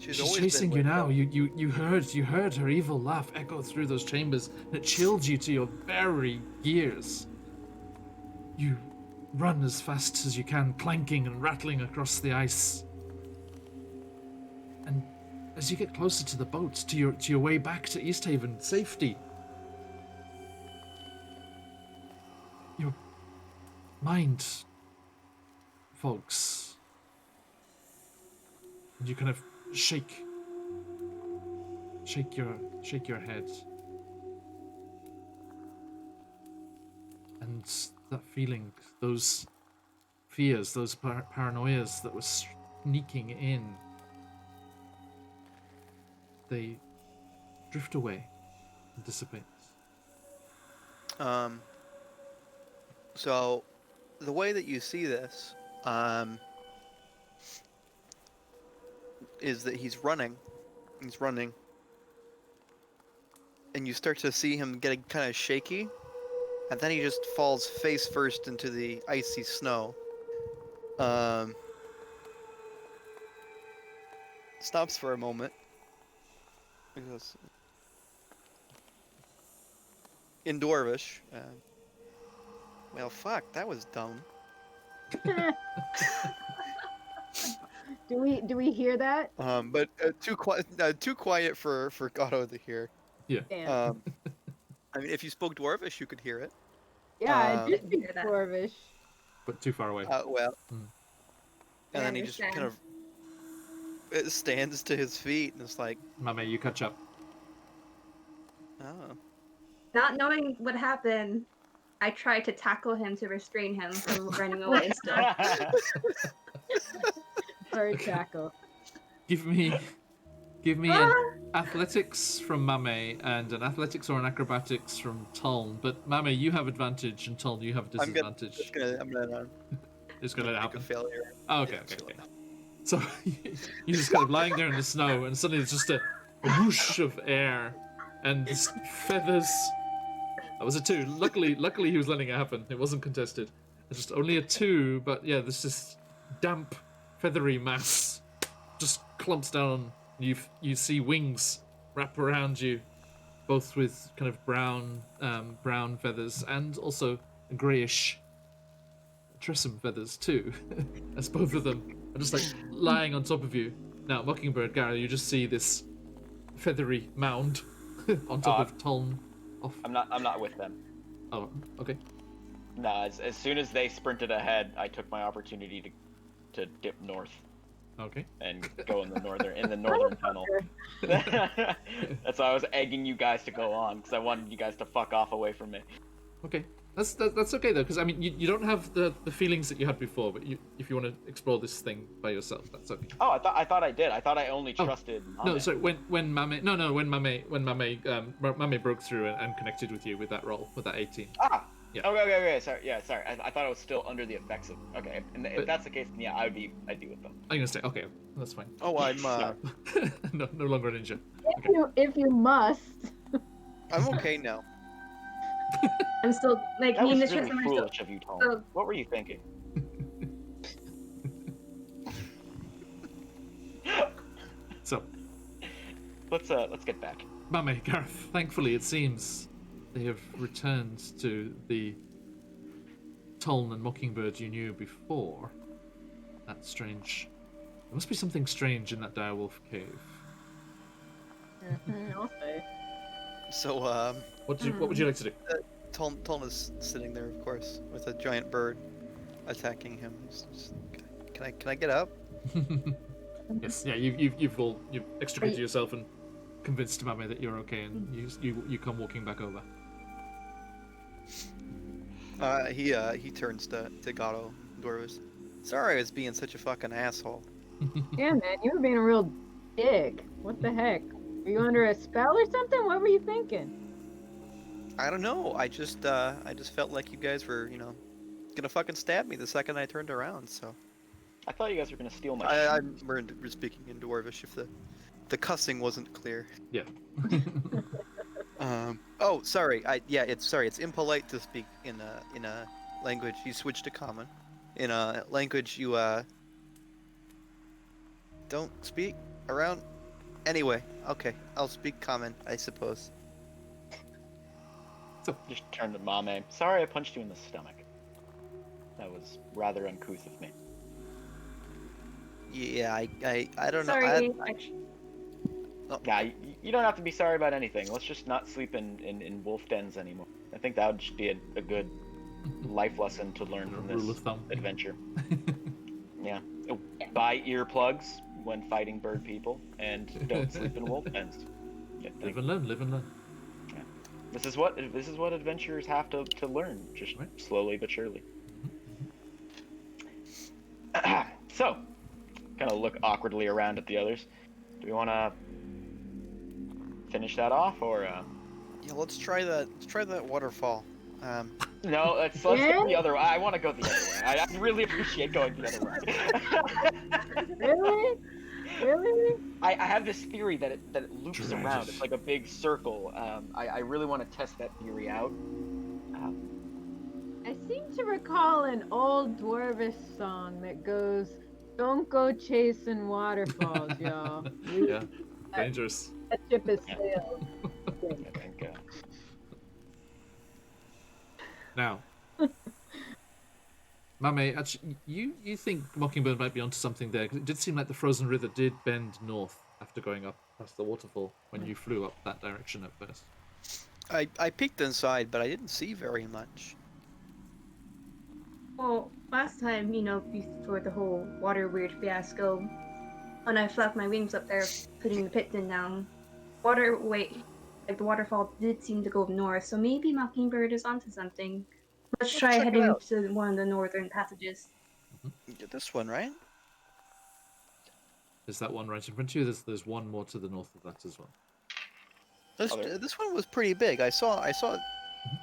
She's She's always chasing been you with now. them. You heard her evil laugh echo through those chambers, and it chilled you to your very gears. You run as fast as you can, clanking and rattling across the ice. And as you get closer to the boats, to your way back to East Haven safety, your mind fogs, and you kind of shake your head, and that feeling, those fears, those paranoias that were sneaking in, they drift away and dissipate. So the way that you see this, is that he's running, and you start to see him getting kind of shaky, and then he just falls face first into the icy snow. Stops for a moment. He goes in Dwarvish. Well, fuck, that was dumb. Do we hear that? But too quiet for Gato to hear. Yeah. Damn. I mean, if you spoke Dwarvish, you could hear it. Yeah, I um, do Didn't speak hear that. Dwarvish. But too far away. Well, Hmm. and I then he just kind understand. of stands to his feet and it's like, Mame, you catch up. oh. Not knowing what happened, I tried to tackle him to restrain him from running away still. Bird tackle. Give me Ah! an athletics from Mame and an athletics or an acrobatics from Tuln. But Mame, you have advantage, and Tuln, you have I'm disadvantage. gonna It's gonna make a happen. failure. Oh, okay, Yeah, okay, it's okay. really- So you're just kind of lying there in the snow, and suddenly there's just a whoosh of air and this feathers. That was a 2. Luckily he was letting it happen. It wasn't contested. It's just only a 2, but yeah, this just damp, feathery mass just clumps down. You see wings wrap around you, both with kind of brown feathers and also grayish Tressum feathers too, as both of them are just like lying on top of you. Now, Mockingbird, Gary, you just see this feathery mound on top of Tuln. Off. I'm not with them. Oh, okay. Nah, as soon as they sprinted ahead, I took my opportunity to dip north Okay. and go in the northern tunnel. That's why I was egging you guys to go on, because I wanted you guys to fuck off away from me. Okay. That's okay though, because I mean you don't have the feelings that you had before, but if you want to explore this thing by yourself, that's okay. Oh, I thought I did. I thought I only trusted. No, Mame. sorry. When Mame broke through and connected with you with that roll, with that 18. Ah. Yeah. Okay. Sorry. I thought I was still under the effects of. Okay. And if But- that's the case, then yeah, I'd be with them. I'm gonna say okay. That's fine. Oh, I'm No longer a ninja. If you must. I'm okay now. I'm still like That me and was the really Tristram are still. foolish of you, Tom. so- What were you thinking? So, Let's get back. Mame, Gareth, thankfully it seems they have returned to the Tuln and Mockingbird you knew before. That's strange. There must be something strange in that direwolf cave. I'll say. So, What would you like to do? Tuln is sitting there, of course, with a giant bird attacking him. Can I get up? Yes, yeah, you've extricated yourself and convinced Mame that you're okay, and you come walking back over. He turns to Gato Dwarvish. Sorry I was being such a fucking asshole. Yeah, man, you were being a real dick. What the heck? Were you under a spell or something? What were you thinking? I don't know. I just felt like you guys were, gonna fucking stab me the second I turned around. So I thought you guys were gonna steal my. we're speaking in Dwarvish if the cussing wasn't clear. Yeah. Oh, sorry. It's impolite to speak in a language. You switch to common. In a language you don't speak around Anyway, okay, I'll speak common, I suppose. Just turn to Mame. Sorry I punched you in the stomach. That was rather uncouth of me. Yeah, I don't know. Sorry. Yeah, you don't have to be sorry about anything. Let's just not sleep in wolf dens anymore. I think that would just be a good life lesson to learn from Rule of this thumb. adventure. Yeah. Buy earplugs when fighting bird people, and don't sleep in wolf dens. Live and learn, live and learn. Yeah. This is what adventurers have to learn, just Right. slowly but surely. So, kind of look awkwardly around at the others. Do we want to finish that off, or? Yeah, let's try that. Let's try that waterfall. No, let's go the other way. I want to go the other way. I really appreciate going the other way. Really? Really? I have this theory that it loops Dread around. it. It's like a big circle. I really want to test that theory out. I seem to recall an old dwarvish song that goes, "Don't go chasing waterfalls, y'all. Yeah, dangerous. That ship has sailed." I think. Now, Mame, actually, you think Mockingbird might be onto something there? 'Cause it did seem like the frozen river did bend north after going up past the waterfall when you flew up that direction at first. I peeked inside, but I didn't see very much. Well, last time, before the whole water weird fiasco, when I flapped my wings up there, putting the pit down, the waterfall did seem to go north, so maybe Mockingbird is onto something. Let's try check it heading out. to one of the northern passages. This one, right? Is that one right in front of you? There's one more to the north of that as well. This one was pretty big. I saw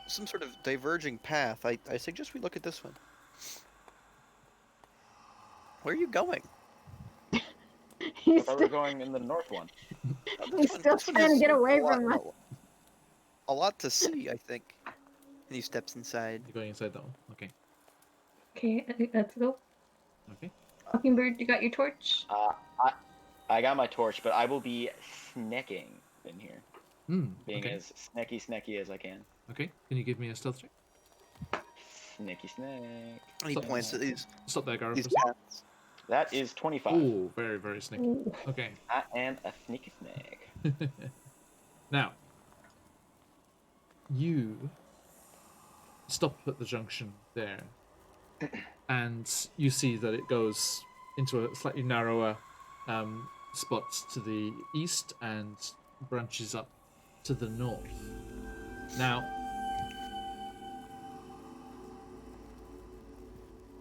some sort of diverging path. I suggest we look at this one. Where are you going? I He's thought we were going in the north one. He's still trying to is get away a lot- from us. A lot to see, I think. And he steps inside. You're going inside that one. Okay. Okay, let's go. Okay. Mockingbird, you got your torch? I got my torch, but I will be snacking in here, being Okay. as snacky as I can. Okay. Can you give me a stealth check? Snack. And he Stop. points at these Stop there, Gareth. these for a second. paths. That is 25. Ooh, very, very sneaky. Ooh. Okay. I am a sneaky snake. Now, you stop at the junction there, and you see that it goes into a slightly narrower spot to the east and branches up to the north. Now,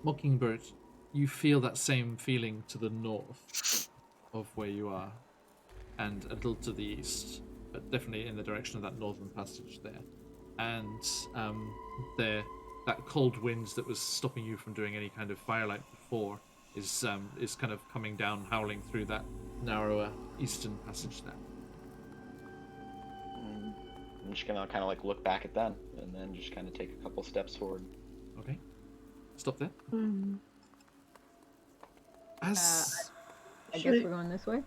Mockingbird, you feel that same feeling to the north of where you are, and a little to the east, but definitely in the direction of that northern passage there. And that cold wind that was stopping you from doing any kind of firelight before is kind of coming down, howling through that narrower eastern passage there. I'm just gonna kind of like look back at them, and then just kind of take a couple steps forward. Okay, stop there. Hmm. As I guess we're going this way.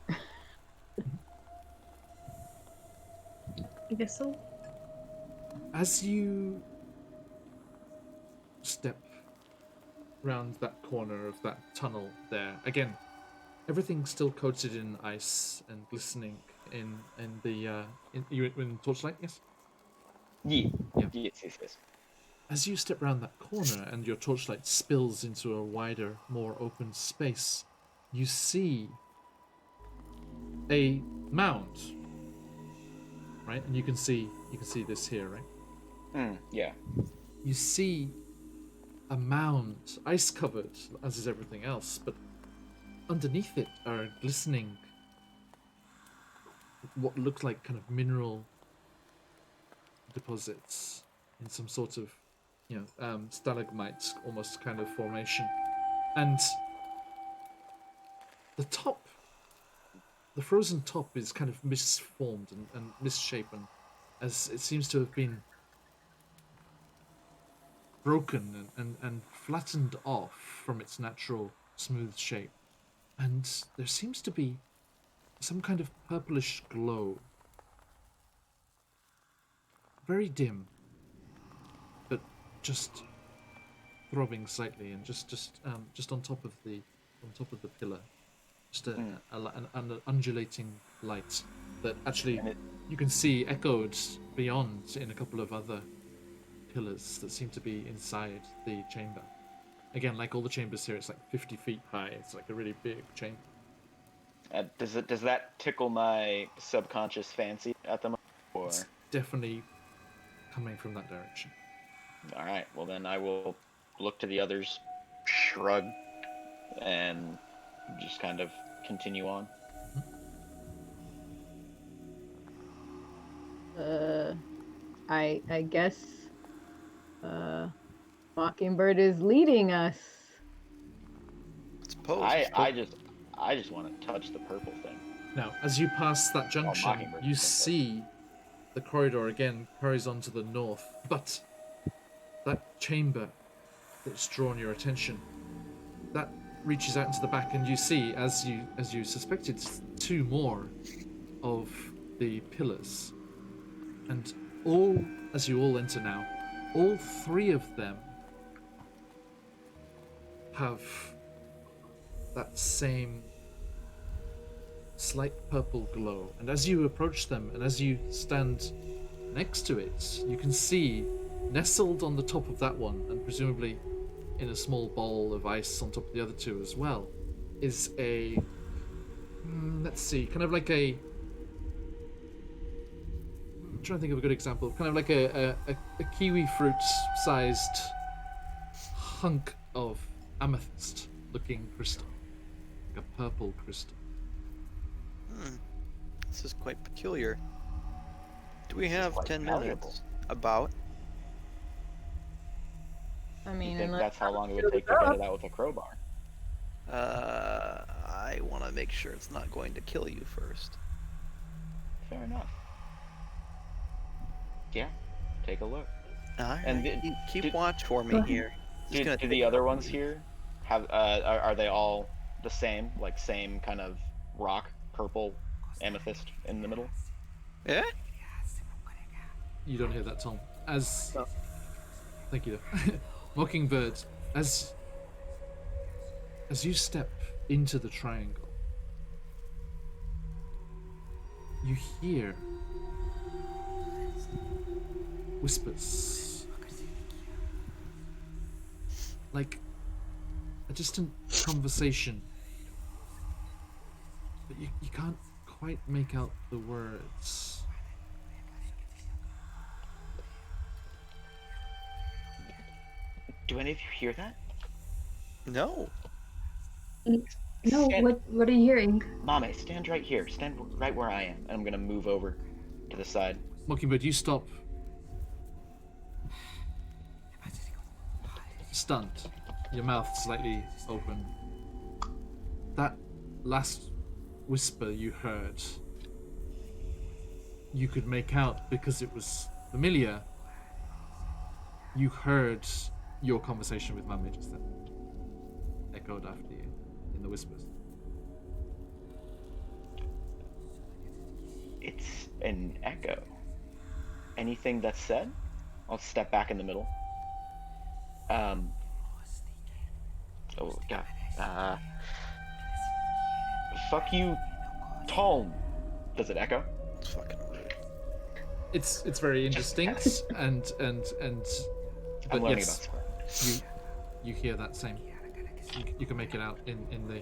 I guess so. As you step round that corner of that tunnel there, again, everything's still coated in ice and glistening in torchlight, yes? Yeah. Yeah. Yes. As you step round that corner and your torchlight spills into a wider, more open space, you see a mound. Right? And you can see this here, right? Yeah. You see a mound, ice covered, as is everything else, but underneath it are glistening what look like kind of mineral deposits in some sort of, stalagmite almost kind of formation. And the frozen top is kind of misformed and misshapen, as it seems to have been broken and flattened off from its natural smooth shape. And there seems to be some kind of purplish glow. Very dim, but just throbbing slightly, and just on top of the pillar, just an undulating light that actually you can see echoed beyond in a couple of other pillars that seem to be inside the chamber. Again, like all the chambers here, it's like 50 feet high. It's like a really big chamber. Does that tickle my subconscious fancy at the moment? Or... It's definitely coming from that direction. All right. Well, then I will look to the others, shrug, and just kind of continue on. I guess Mockingbird is leading us. Suppose. I just want to touch the purple thing. Now, as you pass that junction, Mockingbird you is okay. see the corridor again carries on to the north, but that chamber that's drawn your attention, that reaches out into the back, and you see, as you suspected, two more of the pillars. And as you all enter now, all three of them have that same slight purple glow. And as you approach them, and as you stand next to it, you can see, nestled on the top of that one, and presumably in a small bowl of ice on top of the other two as well, is a, let's see, kind of like a, I'm trying to think of a good example, kind of like a kiwi fruit sized hunk of amethyst looking crystal, like a purple crystal. This is quite peculiar. Do we have quite 10 valuable. minutes? About? I You mean, think unless that's how long it would take to get it out with a crowbar? I want to make sure it's not going to kill you first. Fair enough. Yeah, take a look. Alright, And keep watch for me here. Do the other ones here have? Are they all the same? Like same kind of rock, purple amethyst in the middle? Yeah? You don't hear that, Tom. Thank you. Mockingbird, as you step into the triangle, you hear whispers, like a distant conversation, but you can't quite make out the words. Do any of you hear that? No. No, what are you hearing? Mame, stand right here. Stand right where I am. And I'm gonna move over to the side. Mockingbird, you stop. Stunned. Your mouth slightly open. That last whisper you heard, you could make out because it was familiar. You heard your conversation with Mummy just then. Echoed after you in the whispers. It's an echo. Anything that's said? I'll step back in the middle. Oh god. Fuck you, Tolm. Does it echo? It's fucking rude. It's very indistinct and I'm but learning yes, about swearing. you hear that same. You can make it out in the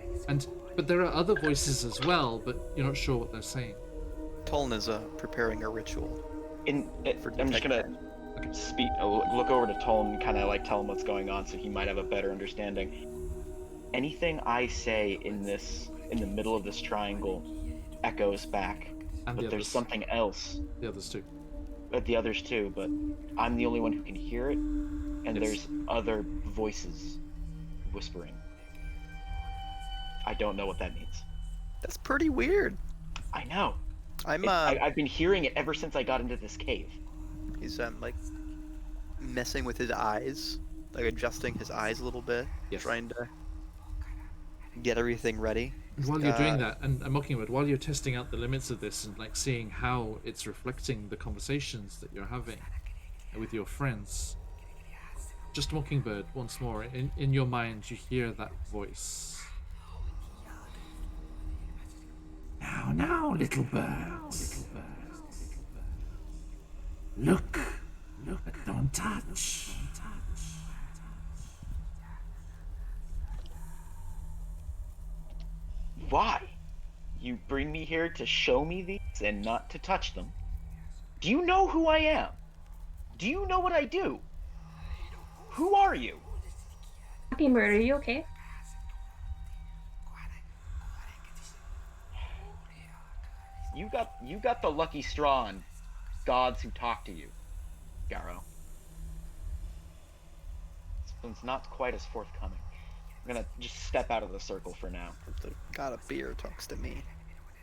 but there are other voices as well, but you're not sure what they're saying. Toln is preparing a ritual. I'm just gonna look over to Tolm and kind of like tell him what's going on, so he might have a better understanding. Anything I say in the middle of this triangle echoes back, And but the there's others. something else. The others too. The others too, but I'm the only one who can hear it, and Yes. there's other voices whispering. I don't know what that means. That's pretty weird. I know. I've been hearing it ever since I got into this cave. he's like messing with his eyes, like adjusting his eyes a little bit, Yes. trying to get everything ready. And while you're doing that, and Mockingbird, while you're testing out the limits of this and like seeing how it's reflecting the conversations that you're having with your friends, just Mockingbird once more, in your mind you hear that voice. Now, little birds. Look, but don't touch. Why? You bring me here to show me these and not to touch them? Do you know who I am? Do you know what I do? Who are you? Mockingbird, are you okay? You got the lucky straw on gods who talk to you, Garo. This one's not quite as forthcoming. I'm gonna just step out of the circle for now. The god of beer talks to me.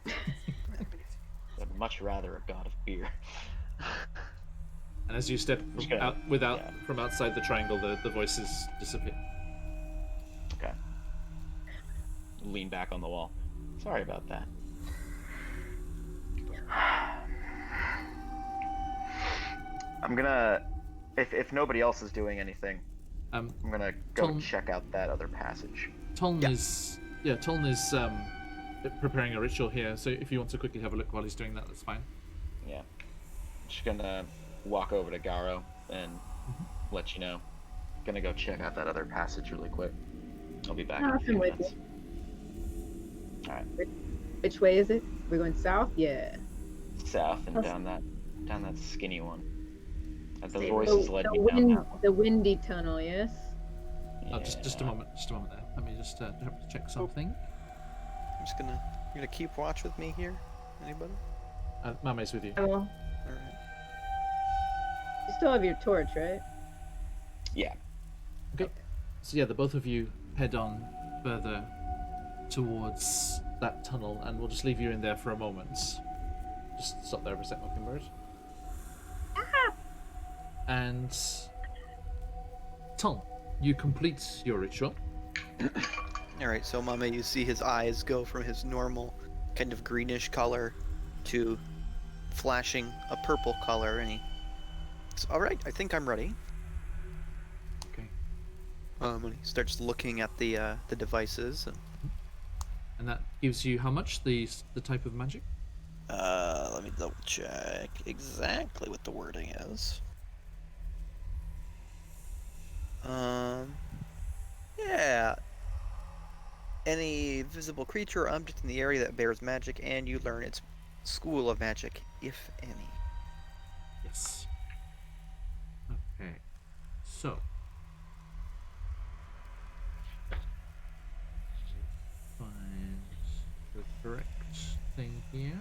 I'd much rather a god of beer. And as you step from outside the triangle, the voices disappear. Okay. Lean back on the wall. Sorry about that. I'm gonna, if nobody else is doing anything, I'm gonna go check out that other passage. Toln is preparing a ritual here, so if you want to quickly have a look while he's doing that, that's fine. Yeah. Just gonna walk over to Garo and let you know. Gonna go check out that other passage really quick. I'll be back in a few minutes. Alright. Which way is it? We're going south? Yeah. South and down that skinny one. The voices led me down that one. The windy tunnel, yes? Yeah. Oh, just a moment there. Let me just check something. You're gonna keep watch with me here? Anybody? Mame's with you. I will. Alright. You still have your torch, right? Yeah. Okay. So yeah, the both of you head on further towards that tunnel, and we'll just leave you in there for a moment. Just stop there for a sec, Mockingbird. And Tom, you complete your ritual. Alright, so Mame, you see his eyes go from his normal kind of greenish color to flashing a purple color, and he's alright, I think I'm ready. Okay. When he starts looking at the devices. And that gives you how much? The type of magic? Let me double check exactly what the wording is. Yeah. Any visible creature or object in the area that bears magic, and you learn its school of magic, if any. Yes. Okay. So. Find the correct thing here.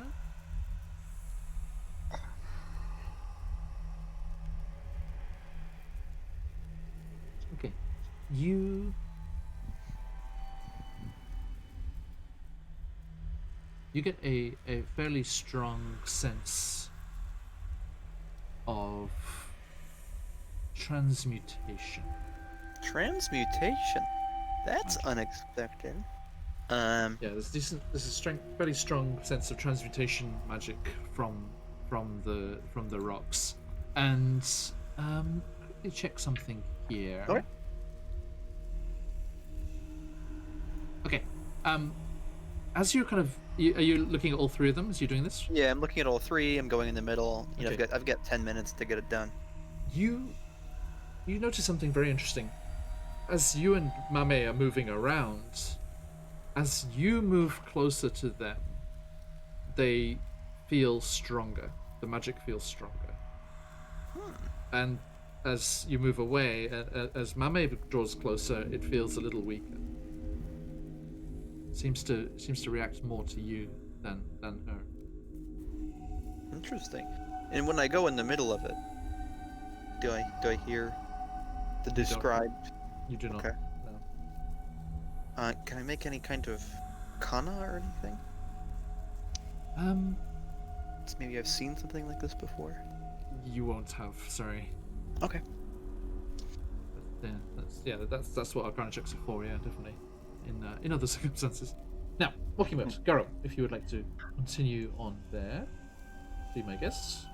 Okay. You get a fairly strong sense of transmutation. Transmutation? That's unexpected. Yeah, there's a fairly strong sense of transmutation magic from the rocks. And let me check something here. Okay. Okay. As you're kind of, are you looking at all three of them as you're doing this? Yeah, I'm looking at all three. I'm going in the middle. You know, Okay. I've got 10 minutes to get it done. You notice something very interesting. As you and Mame are moving around, as you move closer to them, they feel stronger. The magic feels stronger. And as you move away, as Mame draws closer, it feels a little weaker. Seems to react more to you than her. Interesting. And when I go in the middle of it, do I hear the described? You do not. Okay. No. Can I make any kind of kana or anything? Maybe I've seen something like this before. You won't have. Sorry. Okay. But, that's what Arcana checks are for. Yeah, definitely. In other circumstances. Now, Mockingbird, Garo, if you would like to continue on there, be my guest.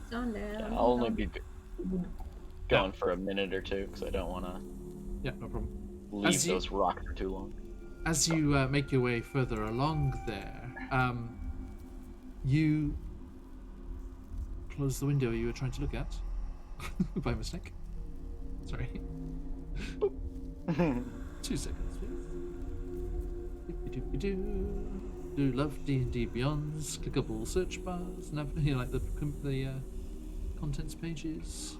It's on there. Yeah, I'll only be going for a minute or two because I don't want to Yeah, no problem. leave those rocks for too long. As you make your way further along there, you close the window you were trying to look at by mistake. Sorry. 2 seconds, please. Do love D&D Beyond's clickable search bars, like the contents pages.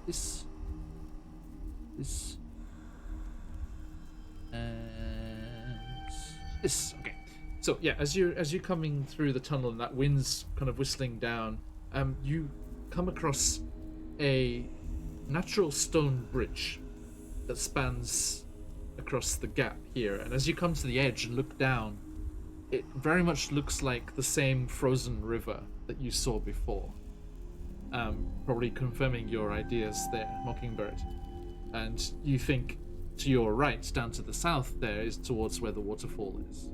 This, and this. Okay. So yeah, as you're coming through the tunnel and that wind's kind of whistling down, you come across a natural stone bridge that spans across the gap here. And as you come to the edge and look down, it very much looks like the same frozen river that you saw before. Probably confirming your ideas there, Mockingbird. And you think to your right, down to the south there, is towards where the waterfall is.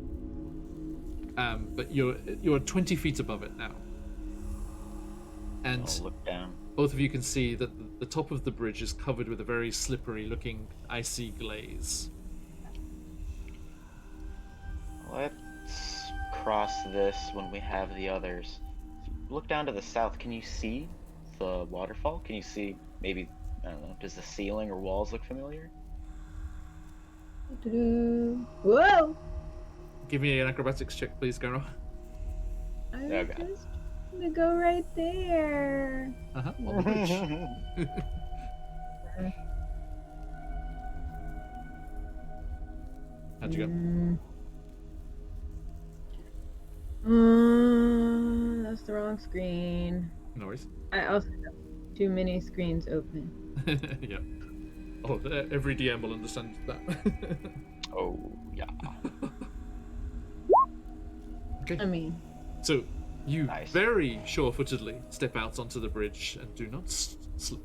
But you're 20 feet above it now. And I'll look down. both of you can see that the top of the bridge is covered with a very slippery looking icy glaze. Let's cross this when we have the others. Look down to the south. Can you see the waterfall? Can you see maybe, I don't know, does the ceiling or walls look familiar? Whoa! Give me an acrobatics check, please, Garo. I was Okay. just gonna go right there. On the bridge. How'd you go? That's the wrong screen. No worries. I also have too many screens open. Yeah. Oh, every DM will understand that. Oh, yeah. Okay. I mean, So, you Nice. very sure-footedly step out onto the bridge and do not slip.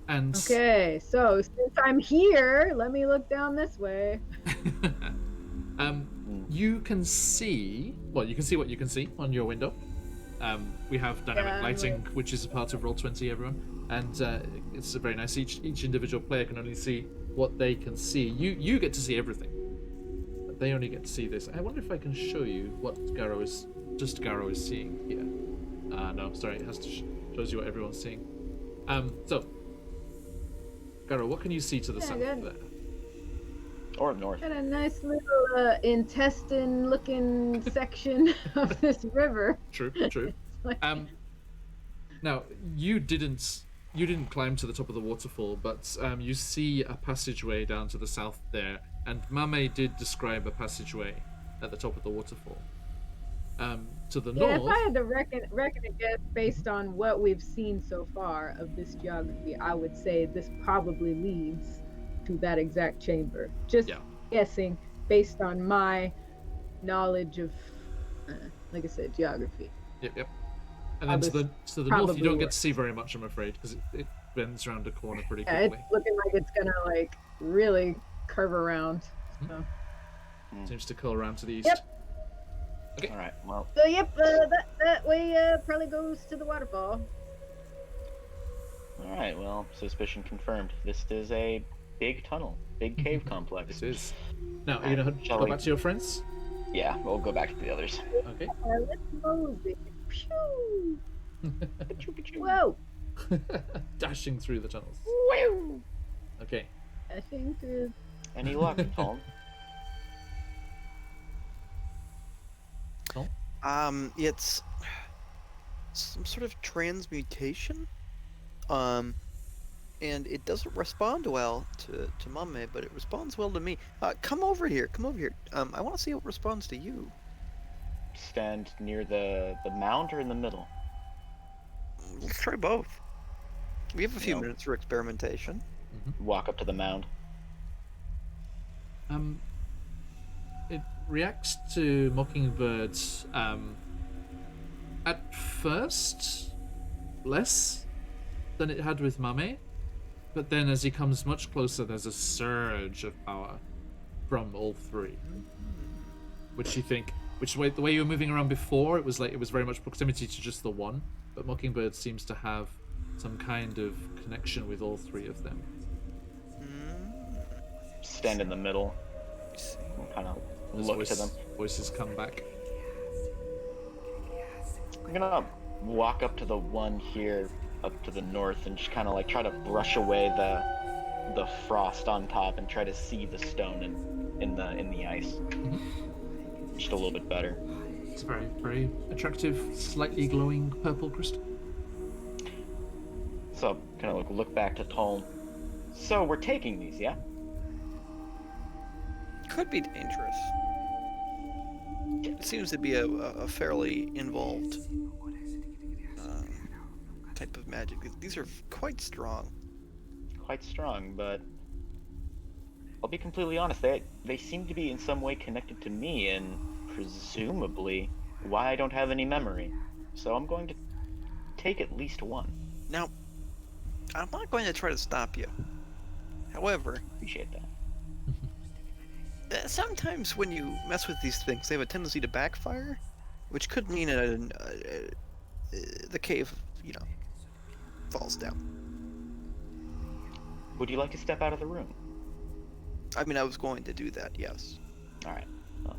And okay, so since I'm here, let me look down this way. you can see. Well, you can see what you can see on your window. We have dynamic Yeah, lighting, which is a part of Roll20, everyone, and it's very nice. Each individual player can only see what they can see. You get to see everything, but they only get to see this. I wonder if I can show you what Garo is seeing here. No, sorry, it has to shows you what everyone's seeing. So, Garo, what can you see to the south good. there? Or north. Got a nice little intestine-looking section of this river. True. Like- Now you didn't climb to the top of the waterfall, but you see a passageway down to the south there, and Mame did describe a passageway at the top of the waterfall. To the Yeah, if north, I had to reckon a guess based on what we've seen so far of this geography, I would say this probably leads to that exact chamber. Just Yeah. guessing based on my knowledge of, like I said, geography. Yep. And then to the north, you probably don't get worse. to see very much, I'm afraid, because it bends around a corner pretty Yeah, quickly. it's looking like it's gonna like really curve around. So, Seems to curl around to the east. Yep. All right. Well, so yep, that way probably goes to the waterfall. all right. Well, suspicion confirmed. This is a big tunnel, big cave complex. It is. Now, are you gonna Shall go we- back to your friends? Yeah, we'll go back to the others. Okay. Let's move it. Pew! Whoa! Dashing through the tunnels. Okay. I think there's Any luck, Tom? It's some sort of transmutation. And it doesn't respond well to Mame, but it responds well to me. Come over here. I want to see how it responds to you. Stand near the mound or in the middle? Let's try both. We have a few No. minutes for experimentation. Walk up to the mound. It reacts to Mockingbird's at first less than it had with Mame, But then as he comes much closer, there's a surge of power from all three. Which you think, the way you were moving around before, it was very much proximity to just the one. But Mockingbird seems to have some kind of connection with all three of them. Stand in the middle. And kind of look to them. Voices come back. I'm gonna walk up to the one here, up to the north, and just kind of like try to brush away the frost on top and try to see the stone in the ice. Just a little bit better. It's a very, very attractive, slightly glowing purple crystal. So kind of look back to Tolm. So we're taking these, yeah? Could be dangerous. It seems to be a fairly involved type of magic. These are quite strong. Quite strong, but I'll be completely honest. They seem to be in some way connected to me, and presumably why I don't have any memory. So I'm going to take at least one. Now, I'm not going to try to stop you. However, Appreciate that. sometimes when you mess with these things, they have a tendency to backfire, which could mean the cave, falls down. Would you like to step out of the room? I mean, I was going to do that, yes. All right. Well,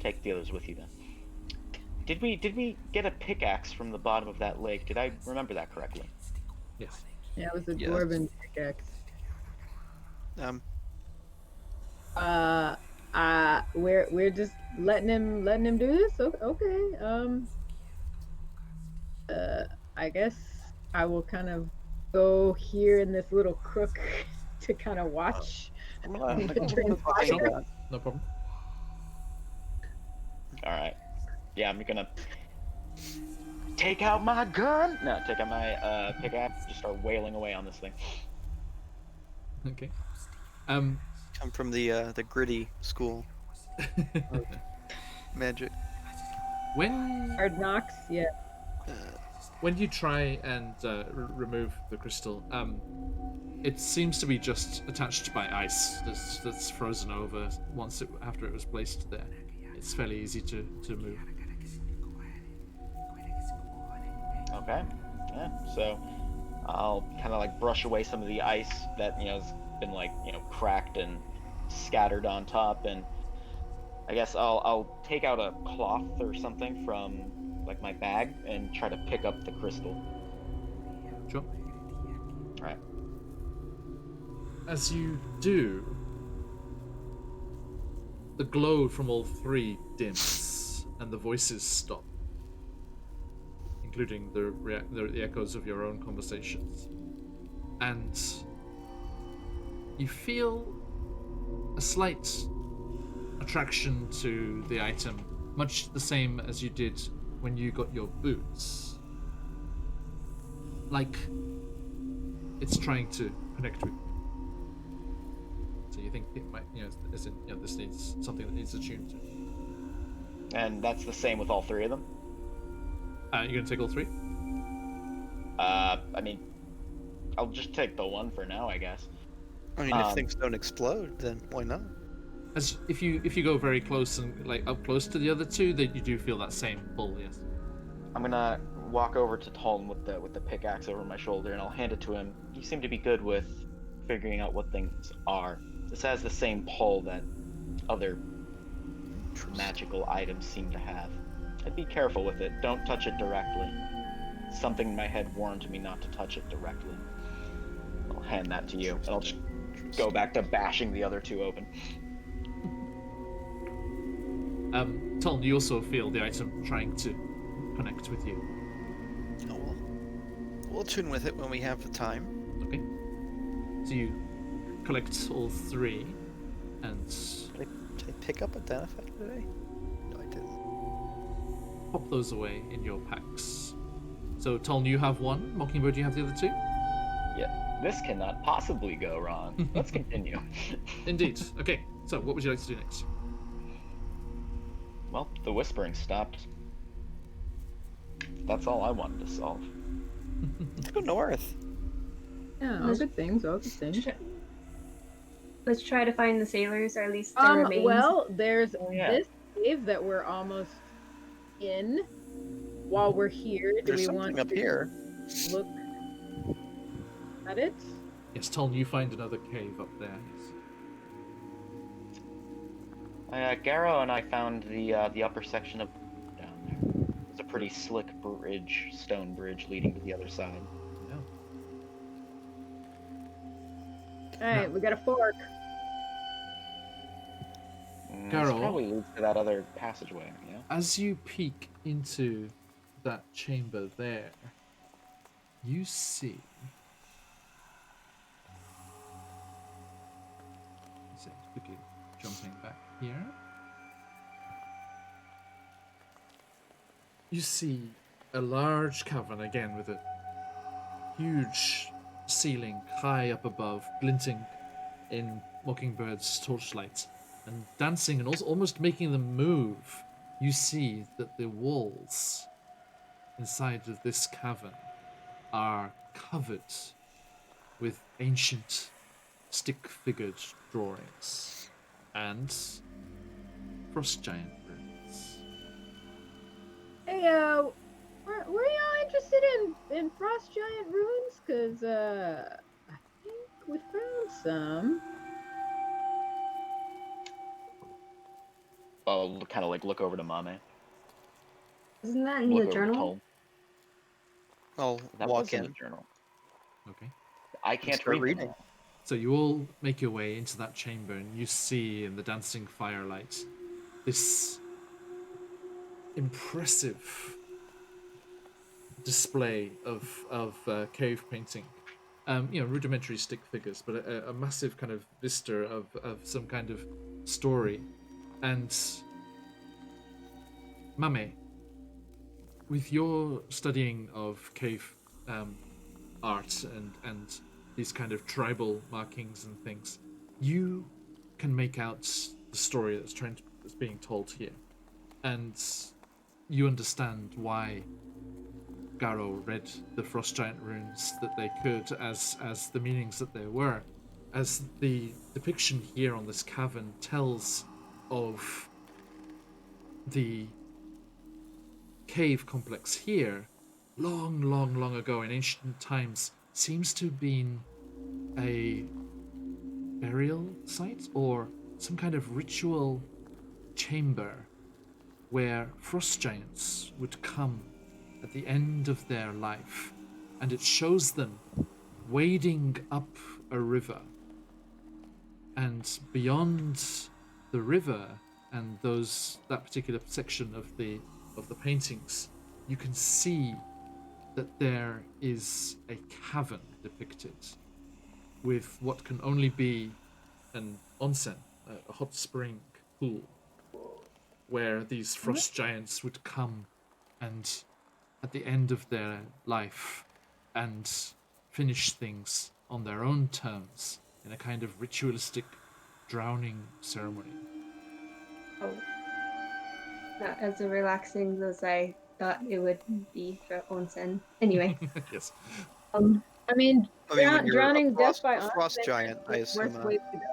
take the others with you then. Did we get a pickaxe from the bottom of that lake? Did I remember that correctly? Yes. Yeah, it was a Yes. dwarven pickaxe. We're just letting him do this. Okay. I guess I will kind of go here in this little crook to kind of watch. I'm gonna the transpire. No problem. All right. Yeah, I'm gonna take out my gun. No, take out my pickaxe. Just start wailing away on this thing. Okay. Come from the gritty school of magic. When Hard knocks, yeah. when you try and remove the crystal, it seems to be just attached by ice that's frozen over after it was placed there. It's fairly easy to move. Okay. Yeah. So I'll kind of like brush away some of the ice that has been cracked and scattered on top, and I guess I'll take out a cloth or something from my bag and try to pick up the crystal. Sure. All right. As you do, the glow from all three dims, and the voices stop, including the echoes of your own conversations. And you feel a slight attraction to the item, much the same as you did when you got your boots. Like it's trying to connect with you. So you think it might, this needs something that needs attuned to. And that's the same with all three of them? You're gonna take all three? I mean, I'll just take the one for now, I guess. I mean, if things don't explode, then why not? As if you go very close and up close to the other two, that you do feel that same pull. Yes. I'm gonna walk over to Tolm with the pickaxe over my shoulder, and I'll hand it to him. You seem to be good with figuring out what things are. This has the same pull that other magical items seem to have. I'd be careful with it. Don't touch it directly. Something in my head warned me not to touch it directly. I'll hand that to you, and I'll just go back to bashing the other two open. Tom, you also feel the item trying to connect with you. Oh well. We'll tune with it when we have the time. Okay. So you collect all three, and Did I pick up a Identifier today? No, I didn't. pop those away in your packs. So Tom, you have one. Mockingbird, you have the other two. Yeah, this cannot possibly go wrong. Let's continue. Indeed. Okay. So what would you like to do next? Well, the whispering stopped. That's all I wanted to solve. Let's go north. Yeah, all Let's- good things, all good things. Let's try to find the sailors, or at least their remains. Well, there's Oh, yeah. this cave that we're almost in. While we're here, do There's we something want up to here. look at it? Yes, Talon, you find another cave up there. Yes. Garrow and I found the upper section of down there. It's a pretty slick bridge, stone bridge leading to the other side. Yeah. Alright, we got a fork. This Garrow? probably leads to that other passageway. Yeah. As you peek into that chamber there, you see. Let's see, quickly jumping back here. You see a large cavern again with a huge ceiling high up above, glinting in Mockingbird's torchlight and dancing and also almost making them move. You see that the walls inside of this cavern are covered with ancient stick-figured drawings and frost giant runes. Hey, were y'all interested in frost giant runes? Cause I think we found some. I'll kind of like look over to Mame. Isn't that in Look the over to journal? Tol. I'll That walk was in in. the journal. Okay. I can't start read reading. them. So you all make your way into that chamber and you see in the dancing firelight this impressive display of cave painting. Rudimentary stick figures, but a massive kind of vista of some kind of story. And Mame, with your studying of cave art and these kind of tribal markings and things, you can make out the story that's being told here, and you understand why Garrow read the frost giant runes that they could as the meanings that they were, as the depiction here on this cavern tells of the cave complex here long ago in ancient times seems to have been a burial site or some kind of ritual chamber where frost giants would come at the end of their life, and it shows them wading up a river, and beyond the river and that particular section of the paintings, you can see that there is a cavern depicted with what can only be an onsen, a hot spring pool, where these frost giants would come and at the end of their life and finish things on their own terms in a kind of ritualistic drowning ceremony. Oh. Not as relaxing as I thought it would be for onsen. Anyway, Yes. I mean, I mean, when you're drowning a death frost, by a frost onsen giant, I is worse assume. ways to go.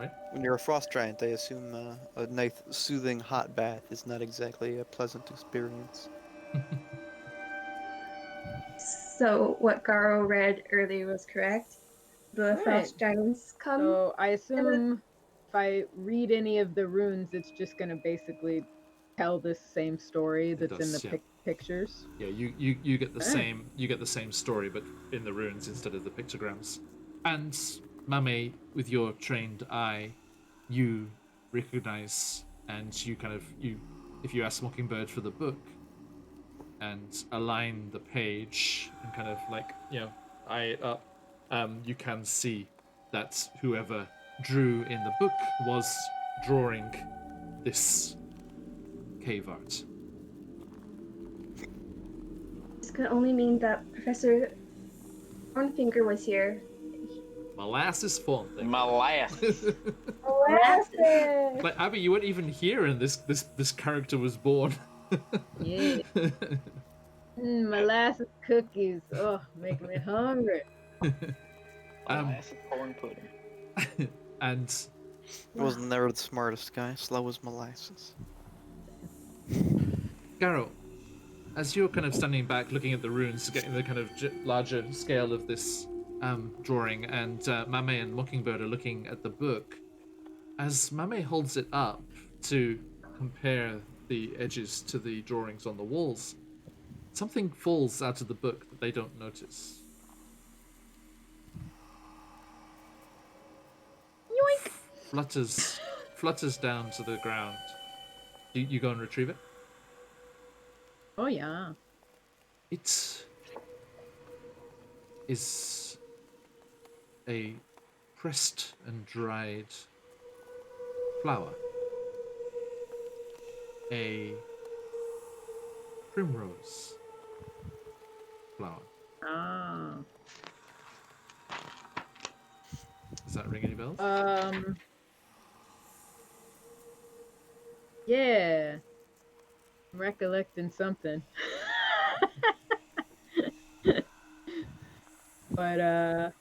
Right? When you're a frost giant, I assume a nice, soothing hot bath is not exactly a pleasant experience. so what Garo read earlier was correct. The Right. frost giants come. So I assume if I read any of the runes, it's just gonna basically tell this same story that's in does, the yeah. pictures. Yeah, you get the Alright. same story, but in the runes instead of the pictograms. And Mame, with your trained eye, you recognize and if you ask Mockingbird for the book and align the page and kind of eye it up, you can see that whoever drew in the book was drawing this cave art. This could only mean that Professor Hornfinger was here. Molasses font. Molasses. Molasses! Like Abby, you weren't even here, and this character was born. Yeah. Molasses cookies. Oh, making me hungry. Molasses corn pudding. And I wasn't never the smartest guy. Slow as molasses. Garo, as you're kind of standing back looking at the runes, getting the kind of larger scale of this drawing, and Mame and Mockingbird are looking at the book, as Mame holds it up to compare the edges to the drawings on the walls, something falls out of the book that they don't notice. Yoink! Flutters down to the ground. You go and retrieve it? Oh yeah. It is a pressed and dried flower. A primrose flower. Ah. Does that ring any bells? Yeah. I'm recollecting something. But I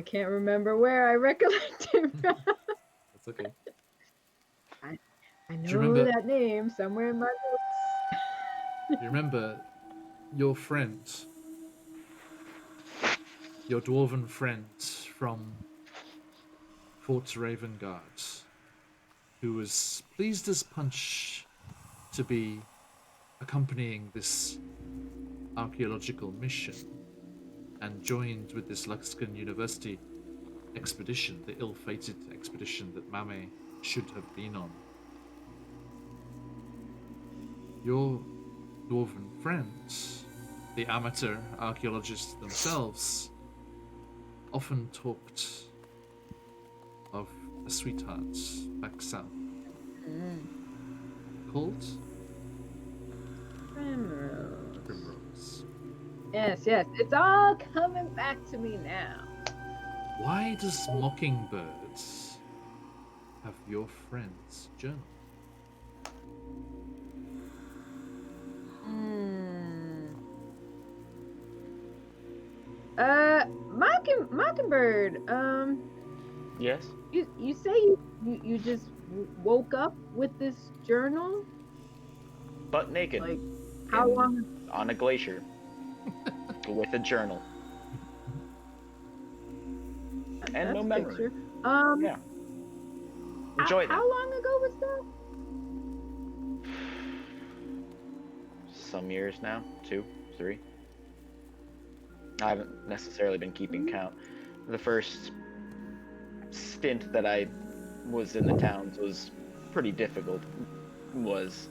can't remember where I recollect it from. That's okay. I you know remember- that name somewhere in my notes. You remember your friend, your dwarven friend from Fort Ravengard, who was pleased as punch to be accompanying this archaeological mission and joined with this Luxcan University expedition, the ill-fated expedition that Mame should have been on. Your dwarven friends, the amateur archaeologists themselves, often talked of a sweetheart back south called Primrose. Primrose. Yes, yes. It's all coming back to me now. Why does Mockingbird have your friend's journal? Mockingbird, Yes. you say you just woke up with this journal? Butt naked. Like, how in- long? On a glacier. With a journal. And That's no a memory. picture. Yeah. Enjoy how them. long ago was that? Some years now. 2, 3. I haven't necessarily been keeping count. The first stint that I was in the towns was pretty difficult. Was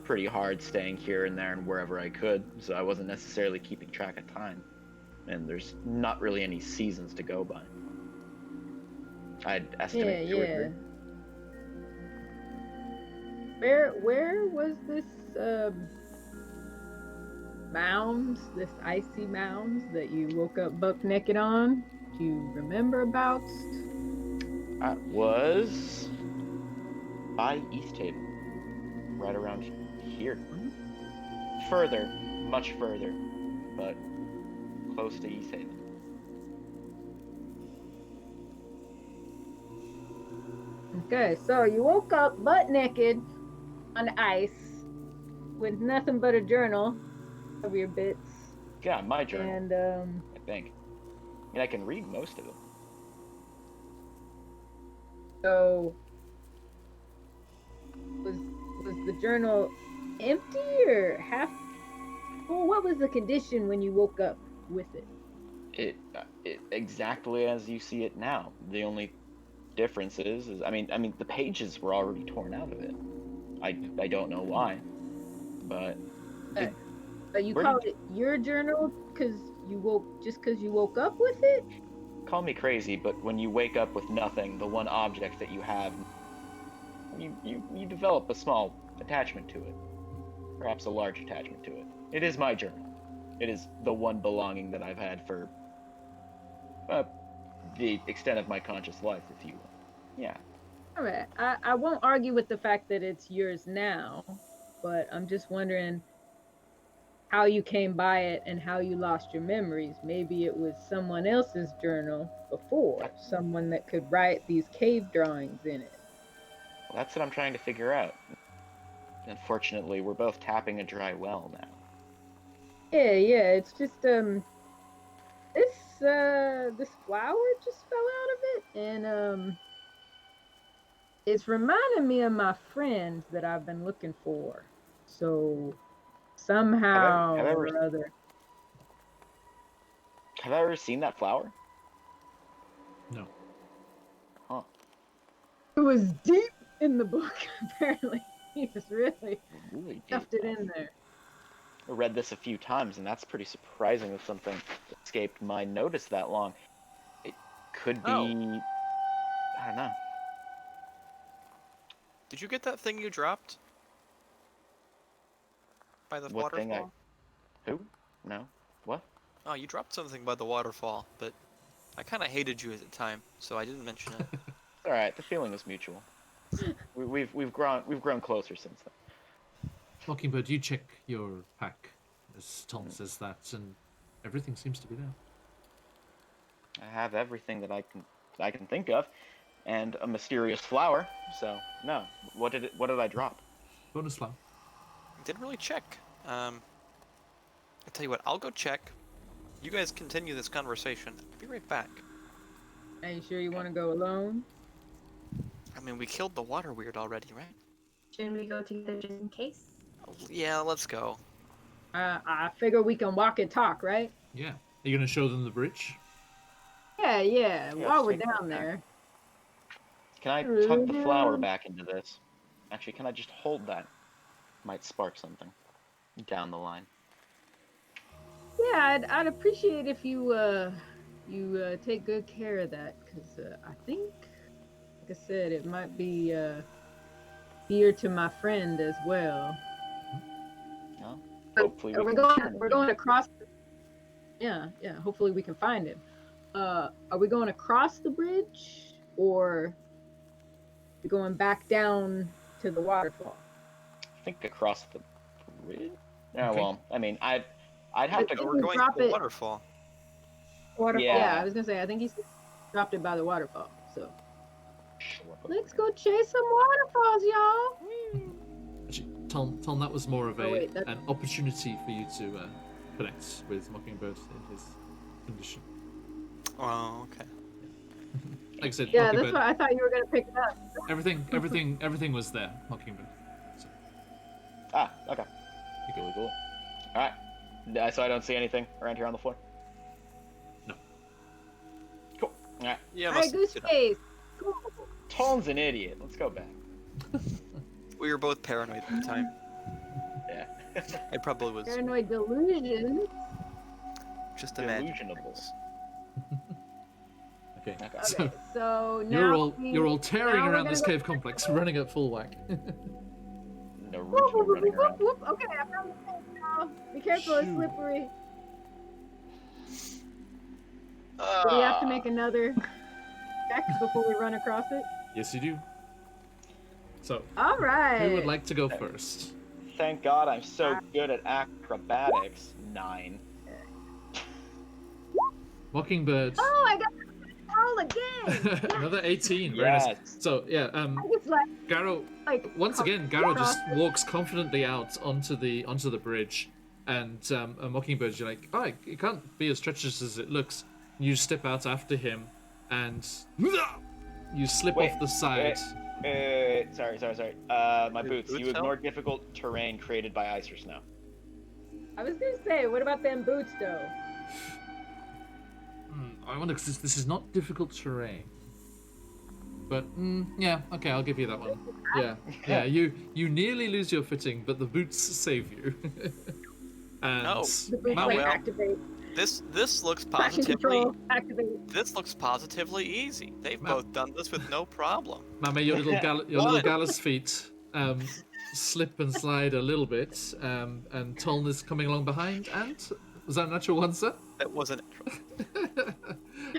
pretty hard staying here and there and wherever I could, so I wasn't necessarily keeping track of time. And there's not really any seasons to go by. I'd estimate 2 or 3. Where was this mound, this icy mound that you woke up buck naked on? Do you remember about? I was by East Haven, right around here. Further, much further, but close to East Haven. Okay, so you woke up butt naked on the ice with nothing but a journal of your bits. Yeah, my journal, And I think. I mean, I can read most of it. so was the journal empty or half? Well, what was the condition when you woke up with it? It exactly as you see it now. The only difference is I mean the pages were already torn out of it. I don't know why, but But you Where called it your journal because you woke up with it? call me crazy, but when you wake up with nothing, the one object that you have, you develop a small attachment to it, perhaps a large attachment to it. It is my journal. It is the one belonging that I've had for the extent of my conscious life, if you will. Yeah. All right. I won't argue with the fact that it's yours now, but I'm just wondering, how you came by it and how you lost your memories. Maybe it was someone else's journal before, someone that could write these cave drawings in it. Well, that's what I'm trying to figure out. Unfortunately, we're both tapping a dry well now. Yeah, it's just this flower just fell out of it, and it's reminding me of my friends that I've been looking for. So somehow Have I ever or other. have I ever seen that flower? No. Huh. It was deep in the book, apparently. He just really Really stuffed deep. it in there. I read this a few times, and that's pretty surprising that something escaped my notice that long. It could be... Oh. I don't know. Did you get that thing you dropped? By the What thing waterfall? Who? No. What? Oh, you dropped something by the waterfall, but I kind of hated you at the time, so I didn't mention it. All right, the feeling is mutual. We've grown closer since then. Mockingbird, you check your pack, as Tom says that, and everything seems to be there. I have everything that I can think of, and a mysterious flower. So no, what did I drop? Bonus flower. Didn't really check. I'll tell you what, I'll go check. You guys continue this conversation. I'll be right back. Are you sure you want to go alone? I mean, we killed the water weird already, right? Shouldn't we go together just in case? Yeah, let's go. I figure we can walk and talk, right? Yeah. Are you going to show them the bridge? Yeah. Yeah, While we're think down about that. there. Can I tuck the flower back into this? Actually, can I just hold that? Might spark something down the line. Yeah, I'd appreciate if you take good care of that, because I think, like I said, it might be dear to my friend as well. No? Hopefully We're can going turn we're it going in. across. Yeah. Hopefully we can find him. Are we going across the bridge, or are we going back down to the waterfall? I think across the bridge. Yeah, Okay. well, I mean, I'd have to But go. We're going to drop the it. waterfall. Waterfall. Yeah. Yeah, I was gonna say I think he's dropped it by the waterfall. So Sure. let's go chase some waterfalls, y'all. Actually, Tom, that was more of Oh, wait, that's- an opportunity for you to connect with Mockingbird in his condition. Oh, okay. Like I said, Yeah, that's Mockingbird, what I thought you were gonna pick it up. everything was there, Mockingbird. So, Ah, okay. you Cool, go. cool. All right. So I don't see anything around here on the floor. No. Cool. All right. Yeah, All right, goose face. Cool. Tom's an idiot. Let's go back. we were both paranoid at the time. Yeah. I probably was Paranoid delusion. just imagining Delusionable. things. Okay. Okay. So Okay, so now you're all tearing now we're around gonna this go- cave complex, running at full whack. No Whoop, room whoop, for whoop, running whoop, around. whoop. Okay, I found the thing now. Be careful, it's Shoot. slippery. Do we have to make another check before we run across it? Yes, you do. So, All right. who would like to go first? Thank God I'm so good at acrobatics. 9. Mockingbird. Oh, I got to roll again. Another 18. Very nice. Yes. So yeah, I just Garrow. like Garrow just walks confidently out onto the bridge, and Mockingbird, you're like, oh, it can't be as treacherous as it looks. You step out after him, and you slip Wait, off the side. Sorry. My Your boots. boots You fell? ignored difficult terrain created by ice or snow. I was gonna say, what about them boots though? I wonder, because this is not difficult terrain. But yeah, okay, I'll give you that one. Yeah. You nearly lose your footing, but the boots save you. And No. The boots Maui- well, activate. This looks Traction positively control activate. this looks positively easy. They've both done this with no problem. Mama, your little gallus feet slip and slide a little bit, and Toln is coming along behind. And was that a natural one, sir? That wasn't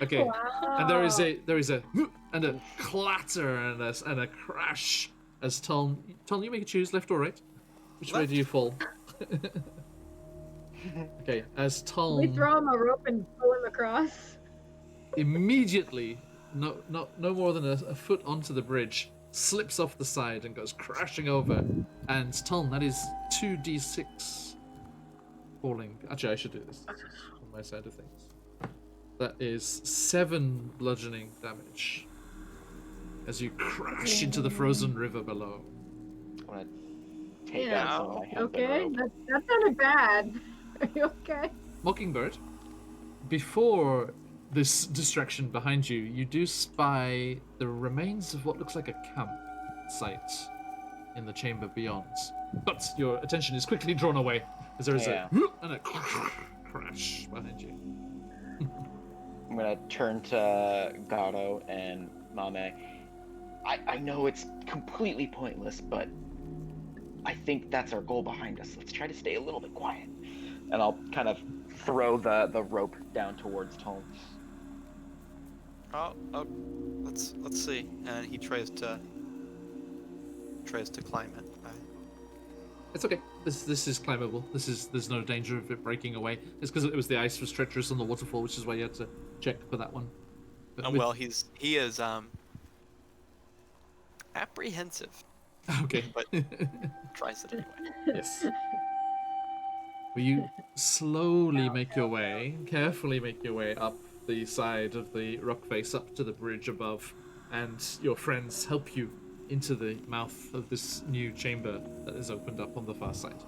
Okay. Wow. And there is a and a clatter and a crash as Toln, you make a choose, left or right. Which way Left. do you fall? Okay, as We Tuln throw him a rope and pull him across. immediately, no more than a foot onto the bridge, slips off the side and goes crashing over. And Tuln, that is 2d6 falling. Actually, I should do this on my side of things. That is 7 bludgeoning damage as you crash into the frozen river below. I'm gonna take Yeah. out some of my hempen Okay, rope. that sounded bad. Are you okay? Mockingbird, before this distraction behind you, you do spy the remains of what looks like a campsite in the chamber beyond. But your attention is quickly drawn away as there is Yeah. a crash behind you. I'm gonna turn to Gato and Mame. I know it's completely pointless, but I think that's our goal behind us. Let's try to stay a little bit quiet. And I'll kind of throw the rope down towards Tone. Oh, let's see. And he tries to climb it. It's okay. This is climbable. There's no danger of it breaking away. It's because the ice was treacherous on the waterfall, which is why you had to check for that one. But Oh with- well, he is apprehensive, Okay. but tries it anyway. Yes. Well, you slowly make your way, carefully make your way up the side of the rock face up to the bridge above, and your friends help you into the mouth of this new chamber that is opened up on the far side.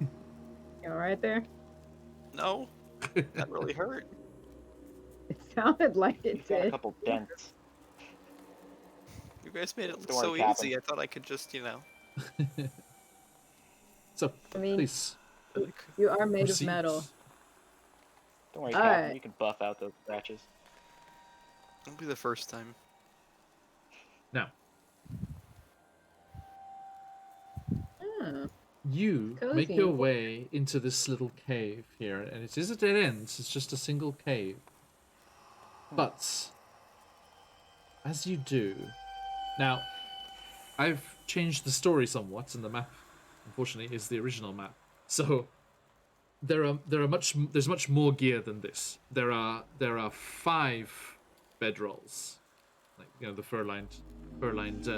You alright there? No, that really hurt. It sounded like it He's got a did. couple dents. You guys made it look Don't worry, so Captain. easy. I thought I could just, So, I mean, please you are made proceed. of metal. Don't worry, All Captain. right. You can buff out those scratches. Won't be the first time. Now, Hmm. you make Cozy. your way into this little cave here, and it is a dead end. It's just a single cave. But as you do, now I've changed the story somewhat, and the map, unfortunately, is the original map. So there's much more gear than this. There are 5 bedrolls, like the fur-lined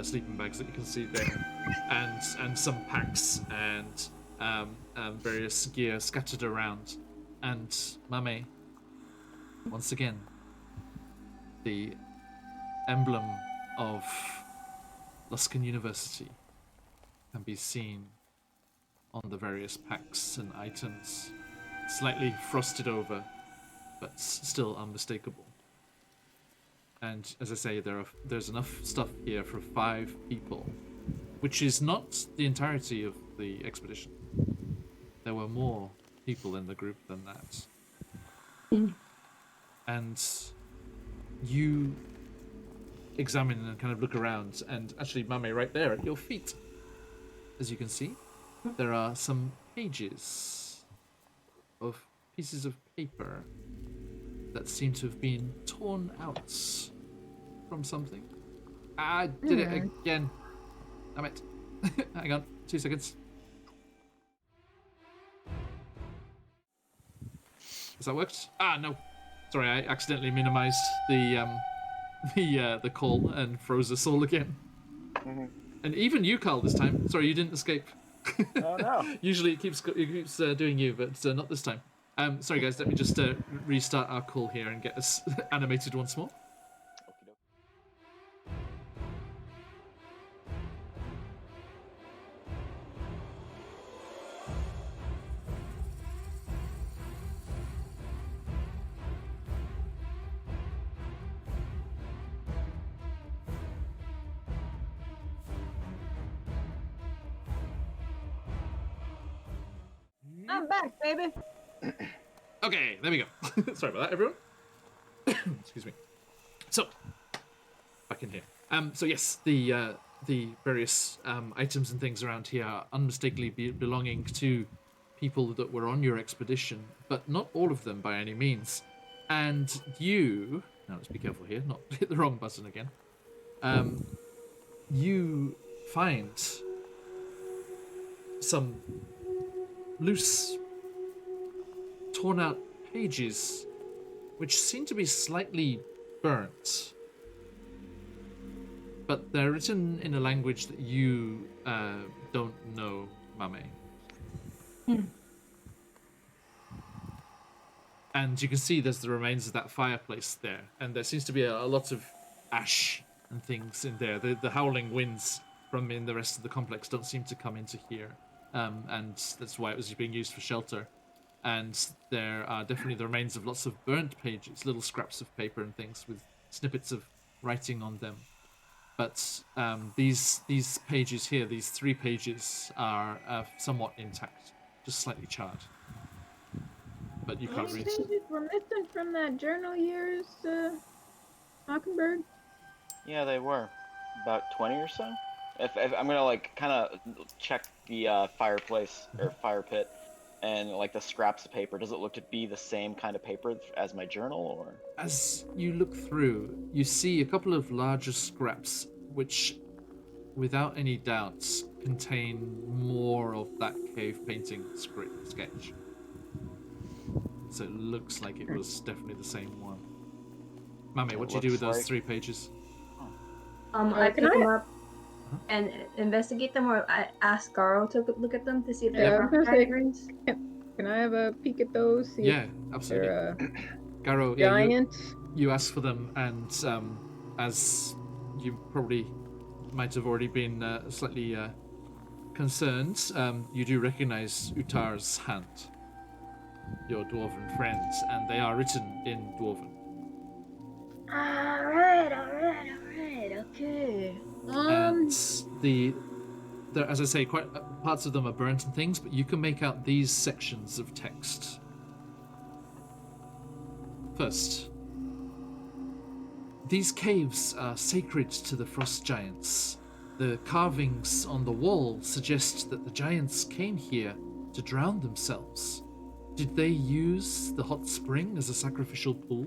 sleeping bags that you can see there, and some packs and various gear scattered around. And Mame, once again, the emblem of Luskan University can be seen on the various packs and items, slightly frosted over, but still unmistakable. And as I say, there's enough stuff here for 5 people, which is not the entirety of the expedition. There were more people in the group than that. And you examine and kind of look around, and actually, Mame, right there at your feet, as you can see, there are some pages of pieces of paper that seem to have been torn out from something. I did it again. Damn it. Hang on, 2 seconds. Has that worked? Ah, no. Sorry, I accidentally minimized the call and froze us all again. And even you, Carl, this time. Sorry, you didn't escape. Oh no. Usually it keeps doing you, but not this time. Sorry guys, let me just restart our call here and get us animated once more. I'm back, baby. Okay, there we go. Sorry about that, everyone. Excuse me. So, back in here. So yes, the various items and things around here are unmistakably belonging to people that were on your expedition, but not all of them by any means. And you, now let's be careful here, not hit the wrong button again. You find some loose, torn out pages, which seem to be slightly burnt. But they're written in a language that you don't know, Mame. And you can see there's the remains of that fireplace there, and there seems to be a lot of ash and things in there. The howling winds from in the rest of the complex don't seem to come into here, and that's why it was being used for shelter. And there are definitely the remains of lots of burnt pages, little scraps of paper and things with snippets of writing on them. But these pages here, these 3 pages, are somewhat intact, just slightly charred. But you How can't many read. pages were missing from that journal years, Mockingbird? Yeah, they were about 20 or so. If I'm gonna like kind of check the fireplace or fire pit, and like the scraps of paper, does it look to be the same kind of paper as my journal, or? As you look through, you see a couple of larger scraps, which, without any doubts, contain more of that cave painting sketch. So it looks like it was definitely the same one. Mame, what do you do with looks those like- 3 pages? I can pick I- them up and investigate them, or I ask Garo to look at them to see if Yeah, they're I was gonna say- patterns. Can I have a peek at those? See Yeah, if absolutely. they're Garo, yeah, giant. you ask for them, and as you probably might have already been slightly concerned, you do recognize Utar's hand, your dwarven friend, and they are written in dwarven. Alright, okay. And there, as I say, quite parts of them are burnt and things, but you can make out these sections of text. First, these caves are sacred to the frost giants. The carvings on the wall suggest that the giants came here to drown themselves. Did they use the hot spring as a sacrificial pool?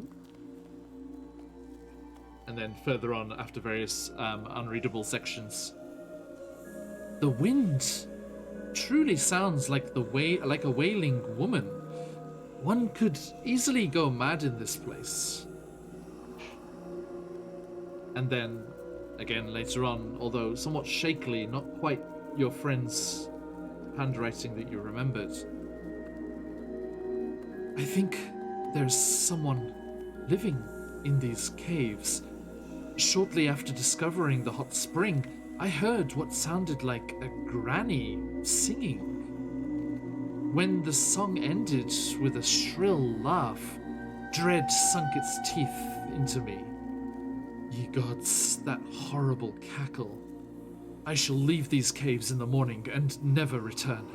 And then further on, after various unreadable sections, the wind truly sounds like like a wailing woman. One could easily go mad in this place. And then, again later on, although somewhat shakily, not quite your friend's handwriting that you remembered, I think there's someone living in these caves. Shortly after discovering the hot spring, I heard what sounded like a granny singing. When the song ended with a shrill laugh, dread sunk its teeth into me. Ye gods, that horrible cackle. I shall leave these caves in the morning and never return.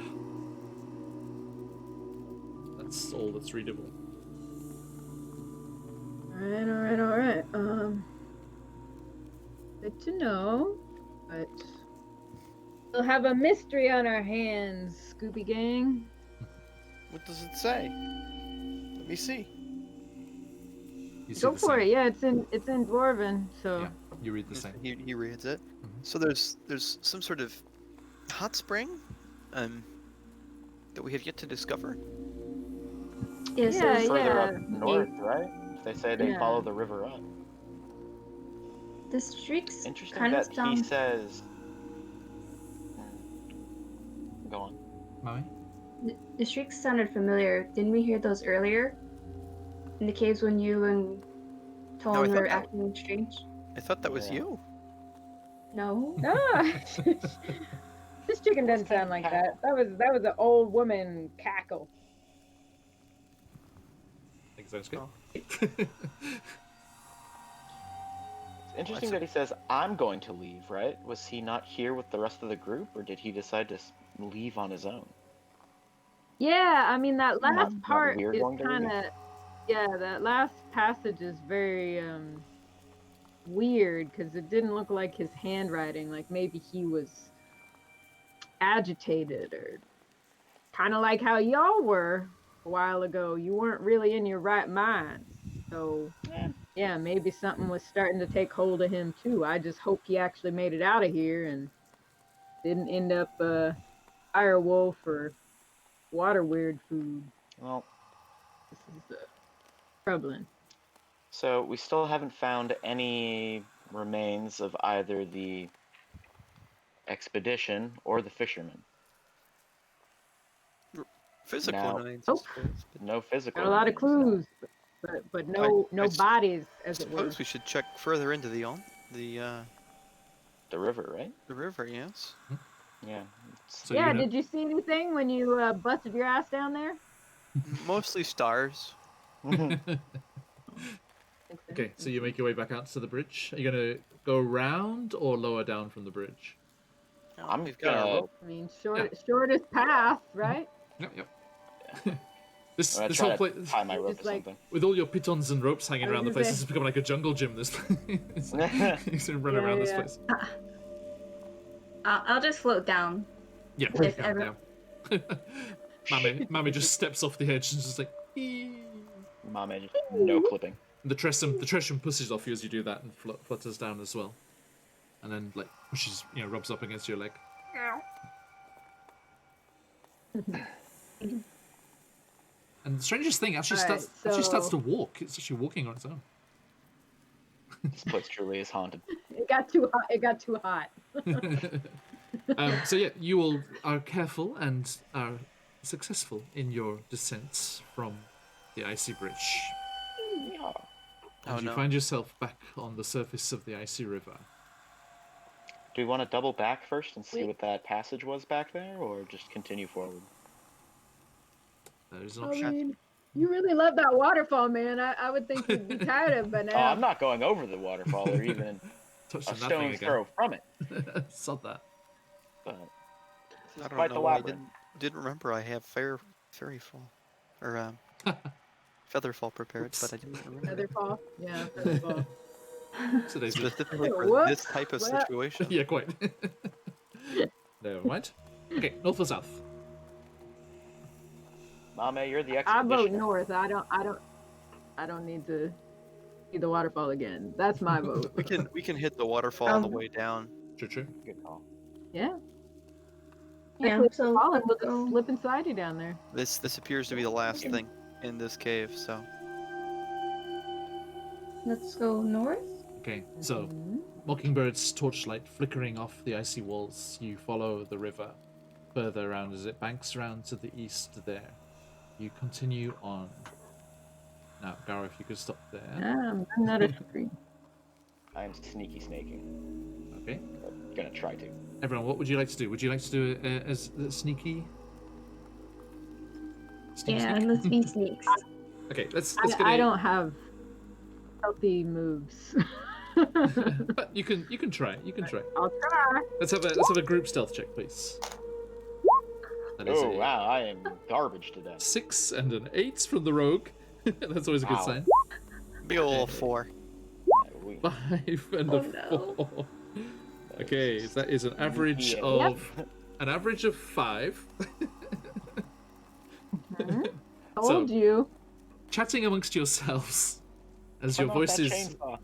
That's all that's readable. Alright. Good to know, but we'll have a mystery on our hands, Scooby Gang. What does it say? Let me see. You see Go the for same. it. Yeah, it's in Dwarven, so Yeah, you read the same. He reads it. Mhm. So there's some sort of hot spring, that we have yet to discover. Yeah, so Yeah, this- Further yeah. up north, right? They say they Yeah. follow the river up. the streaks Interesting kind of that sound. he says. Go on. Mami? The streaks sounded familiar. Didn't we hear those earlier? In the caves when you and I Tone thought were that- acting strange? I thought that was Yeah. you. No. Ah, this chicken doesn't sound like that. That was an old woman cackle. Sounds good. It's interesting that he says, I'm going to leave, right? Was he not here with the rest of the group, or did he decide to leave on his own? Yeah, I mean that last Not part we're is going to kind of, yeah, that last passage is very weird because it didn't look like his handwriting. Like maybe he was agitated or kind of like how y'all were a while ago. You weren't really in your right mind. So yeah, maybe something was starting to take hold of him too. I just hope he actually made it out of here and didn't end up Irewolf or water weird food. Well, This is troubling. so we still haven't found any remains of either the expedition or the fishermen. Physical Now- remains, Oh. I suppose. But No physical. Got a lot of remains, no. clues, but no I bodies, as I it were. suppose we should check further into the The river, right? river. Yes. Yeah. So Yeah, you're gonna, did you see anything when you busted your ass down there? Mostly stars. okay, so you make your way back out to the bridge. Are you gonna go around or lower down from the bridge? I'm We've got our gonna- rope. I mean, shortest path, right? Yep, yep. this I'm gonna this try whole to place, tie my rope Just to like- something. with all your pitons and ropes hanging I was around the gonna place, say- this has become like a jungle gym. This place. It's like, you can run Yeah, around this yeah. place. I'll just float down. Yeah. If down, ever- down. Mame just steps off the edge and just like. Mame, just no clipping. The Tresham pushes off you as you do that and flutters down as well, and then like pushes, rubs up against your leg. And the strangest thing actually Alright, starts so- to walk. It's actually walking on its own. This place truly is haunted. It got too hot. It got too hot. So yeah, you all are careful and are successful in your descent from the icy bridge. Yeah. And Oh, you no. find yourself back on the surface of the icy river. Do we want to double back first and see Wait. what that passage was back there, or just continue forward? There is an I option. mean, you really love that waterfall, man. I would think you'd be tired of it by Oh, now. I'm not going over the waterfall or even Touched a on nothing stone's again. throw from it. Sod that. But I don't quite know the why I labyrinth. didn't remember I have fairy fall or feather fall prepared, but I didn't remember it. Featherfall? Yeah, featherfall. Today's Specifically for Whoops, this type of what? situation. yeah, quite. Never mind. Okay, north or south? Mame, you're the I vote expeditioner. north. I don't need to see the waterfall again. That's my vote. We can hit the waterfall on the way down. True. Good call. Yeah. Yeah, Actually, so falling, we'll go- just slip inside you down there. This appears to be the last thing in this cave, so Let's go north. Okay, so Mhm. Mockingbird's torchlight flickering off the icy walls, you follow the river further around as it banks around to the east there. You continue on. Now, Gara, if you could stop there. I'm not a screen. I am sneaky snaking. Okay. But gonna try to. Everyone, what would you like to do? Would you like to do it as sneaky? Yeah, Sneak? let's be sneaks. Okay, let's get I a- don't have healthy moves. But you can try. You can try. I'll try. Let's have a group stealth check, please. That is Oh a wow, I am garbage to that. 6 and an 8 from the rogue. That's always a good Wow. sign. big ol' 4. We- 5 and Oh, a no. 4. Okay, that is an average Yeah. of 5. Told you. Chatting amongst yourselves as Turn your off that voices chainsaw.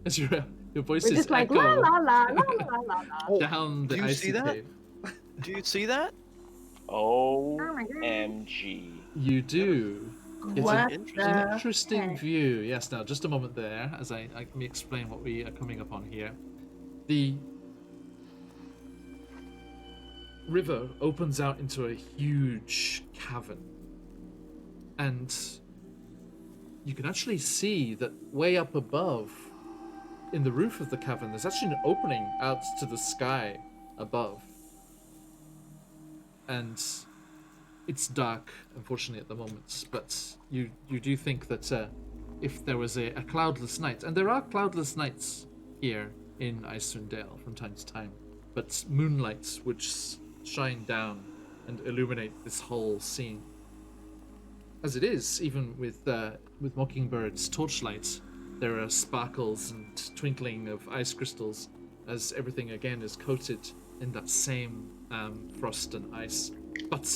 as your We're voices just like echo la la la la la la la. down the Do you icy see that? cave. Do you see that? Oh Oh my god. MG. You do. It's What an the interesting heck? view. Yes, now just a moment there as I let me explain what we are coming up on here. The river opens out into a huge cavern. And you can actually see that way up above in the roof of the cavern there's actually an opening out to the sky above. And it's dark, unfortunately, at the moment, but you do think that if there was a cloudless night, and there are cloudless nights here in Icewind Dale from time to time, but moonlight would shine down and illuminate this whole scene. As it is, even with Mockingbird's torchlight, there are sparkles and twinkling of ice crystals as everything again is coated in that same frost and ice. But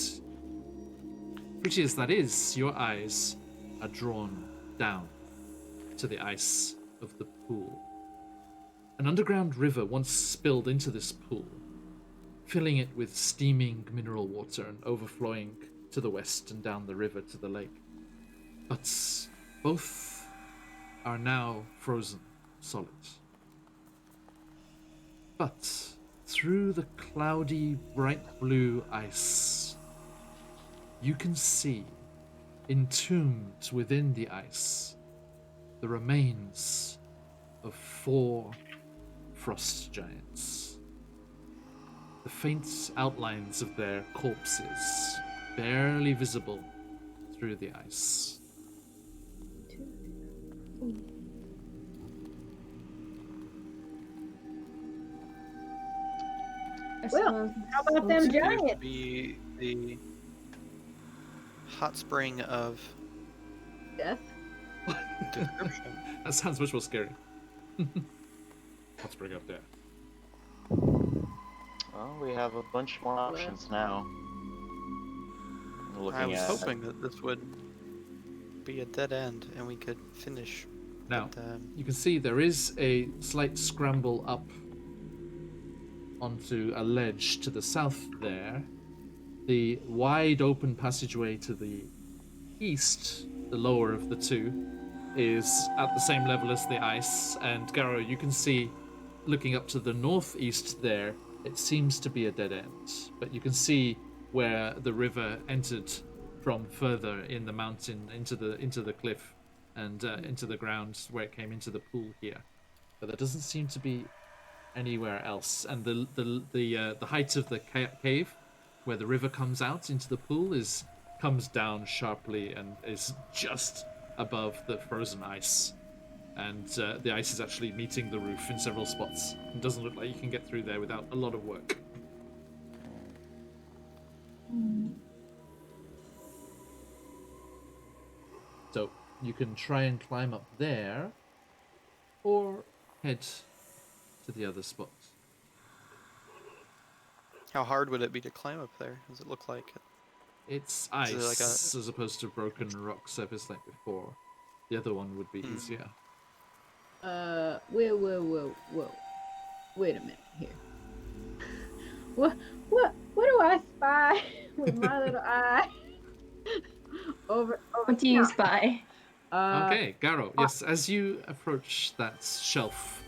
pretty as that is, your eyes are drawn down to the ice of the pool. An underground river once spilled into this pool, filling it with steaming mineral water and overflowing to the west and down the river to the lake. But both are now frozen solid. But through the cloudy, bright blue ice, you can see, entombed within the ice, the remains of 4 frost giants. The faint outlines of their corpses barely visible through the ice. Well, how about them Appears to giants? be the hot spring of Death. description. That sounds much more scary. Let's bring up there. Well, we have a bunch more options now. Looking I was at hoping that this would be a dead end and we could finish. Now, but, you can see there is a slight scramble up onto a ledge to the south there. The wide open passageway to the east, the lower of the two, is at the same level as the ice. And Garo, you can see, looking up to the northeast there, it seems to be a dead end. But you can see where the river entered from further in the mountain into the cliff and into the ground where it came into the pool here. But there doesn't seem to be anywhere else. And the height of the cave where the river comes out into the pool comes down sharply and is just above the frozen ice. And the ice is actually meeting the roof in several spots. It doesn't look like you can get through there without a lot of work. So you can try and climb up there, or head to the other spots. how hard would it be to climb up there? Does it look like it? It's Is ice it like a- as opposed to broken rock surface like before. The other one would be easier. Whoa. Wait a minute here. What do I spy with my little eye? over What do you spy? Okay, Garo. Yes, as you approach that shelf,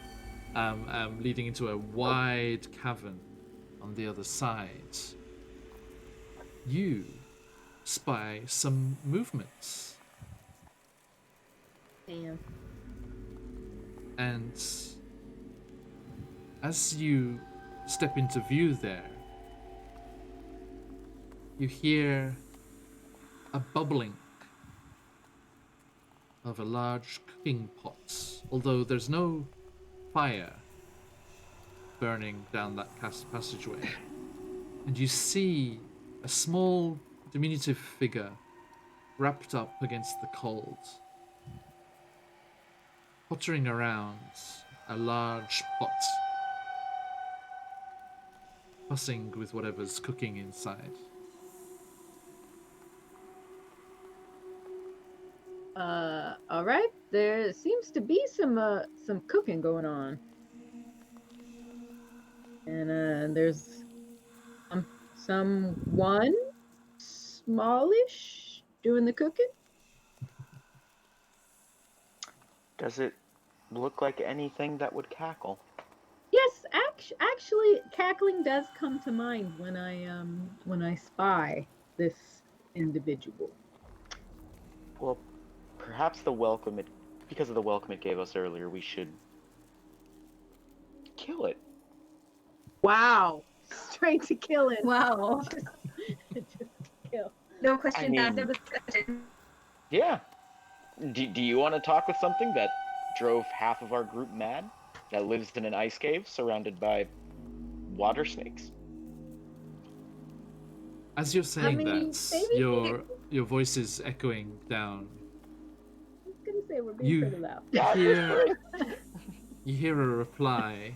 leading into a wide cavern on the other side, you spy some movements. Damn. And as you step into view there, you hear a bubbling of a large cooking pot, although there's no fire burning down that passageway. And you see a small, diminutive figure wrapped up against the cold, pottering around a large pot, fussing with whatever's cooking inside. All right. There seems to be some cooking going on, and there's someone smallish doing the cooking. Does it look like anything that would cackle? Yes, actually, cackling does come to mind when I spy this individual. Well, perhaps because of the welcome it gave us earlier, we should kill it. Wow, straight to killing. Wow. Just kill. No questions asked, mean- no discussion. Yeah. Do you want to talk with something that drove half of our group mad? That lives in an ice cave surrounded by water snakes? As you're saying mean, that, maybe- your voice is echoing down. I was gonna say we're being You- pretty loud. You hear a reply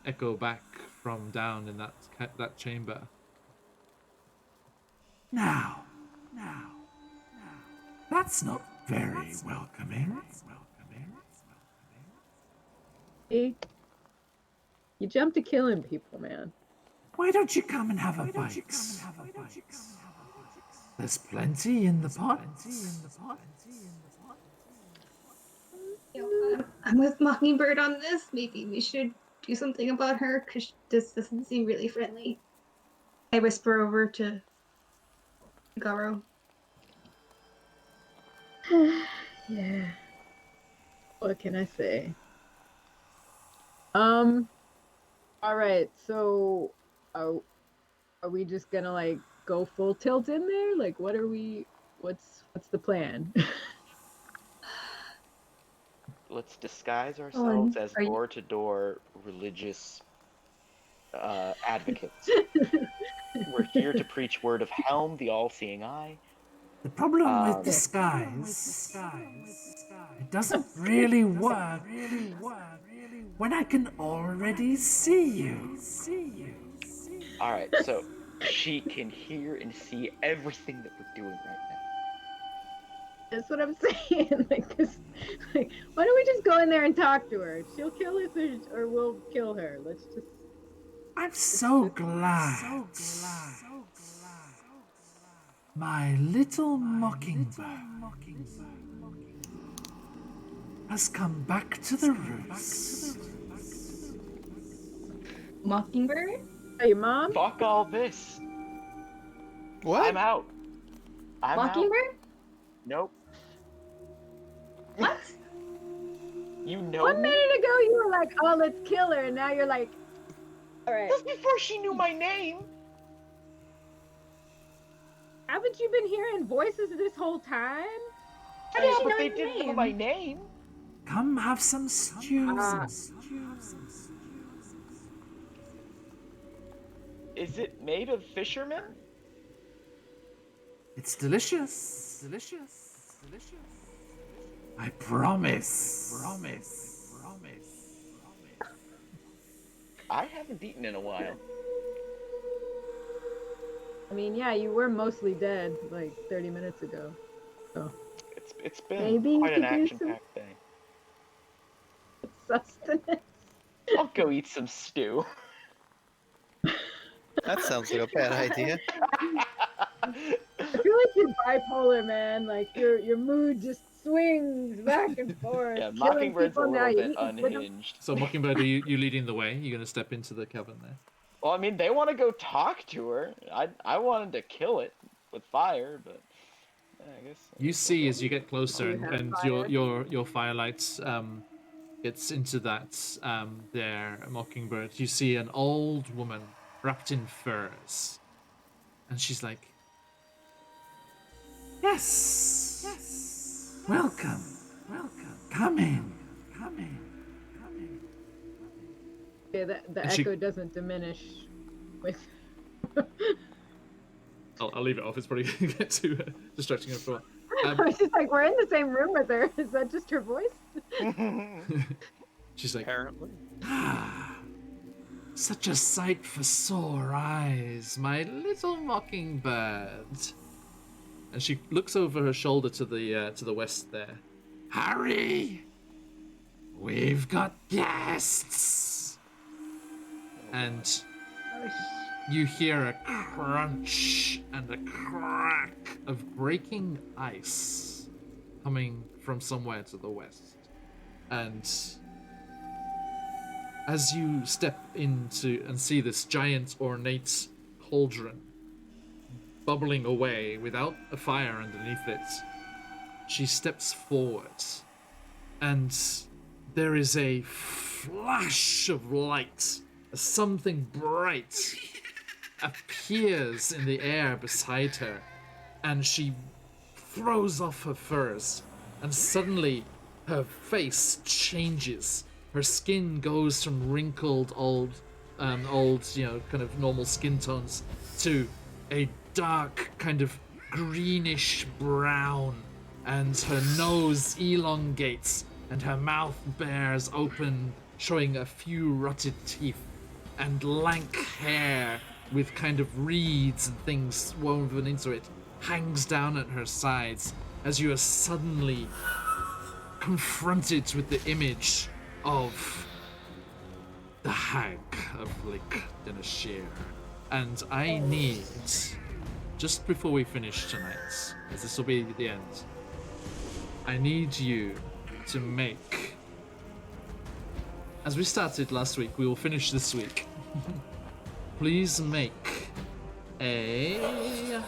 echo back from down in that chamber. Now. That's not very welcoming. See? You jump to killing people, man. Why don't you come and have a bite? There's plenty in the pot. I'm with Mockingbird on this. Maybe we should do something about her because this doesn't seem really friendly. I whisper over to Garo. Yeah. What can I say? All right. So, are we just gonna like go full tilt in there? Like, what are we? What's the plan? Let's disguise ourselves as are you- door-to-door religious advocates. We're here to preach word of Helm, the all-seeing eye. The problem with disguise, it doesn't really work when I can already see you. All right, so she can hear and see everything that we're doing right now. That's what I'm saying. Like, why don't we just go in there and talk to her? She'll kill us, or we'll kill her. Let's just. I'm so glad. My little mockingbird has come back to the roots. Mockingbird? Hey, Mom. Fuck all this. What? I'm out. I'm out. Mockingbird? Nope. What? You know 1 me? minute ago, you were like, "Oh, let's kill her," and now you're like, "All right." Just before she knew my name. Haven't you been hearing voices this whole time? How Yeah, did she but know they your didn't know name? my name. Come have some stew. Is it made of fishermen? It's delicious. I promise. I haven't eaten in a while. I mean, yeah, you were mostly dead like 30 minutes ago. So It's been Maybe you quite an could do action-packed day. sustenance. I'll go eat some stew. That sounds like a bad idea. I feel like you're bipolar, man. Like your mood just swings back and forth. Yeah, Killing Mockingbird's a people, now little you're bit eating with them. unhinged. So Mockingbird, are you leading the way? You're gonna step into the cavern there. Well, I mean, they want to go talk to her. I wanted to kill it with fire, but yeah, I guess. You see as you get closer, Do you have and fire? your firelight gets into that there Mockingbird. You see an old woman wrapped in furs, and she's like, Yes. Welcome. Come in. Yeah, the And she- echo doesn't diminish with. I'll leave it off. It's probably gonna get too distracting for. I was just like, we're in the same room with her. Is that just her voice? She's like, Apparently. Such a sight for sore eyes. my little Mockingbird, and she looks over her shoulder to the west there. Hurry! We've got guests. And Oh, you hear a crunch and a crack of breaking ice coming from somewhere to the west. And as you step into and see this giant ornate cauldron bubbling away without a fire underneath it, she steps forward, and there is a flash of light as something bright appears in the air beside her, and she throws off her furs, and suddenly her face changes. Her skin goes from wrinkled old, kind of normal skin tones to a dark kind of greenish brown, and her nose elongates and her mouth bears open, showing a few rotted teeth, and lank hair with kind of reeds and things woven into it hangs down at her sides as you are suddenly confronted with the image of the Hag of Lake Dinashir. And I need just before we finish tonight, as this will be the end, I need you to make, as we started last week, we will finish this week. Please make a...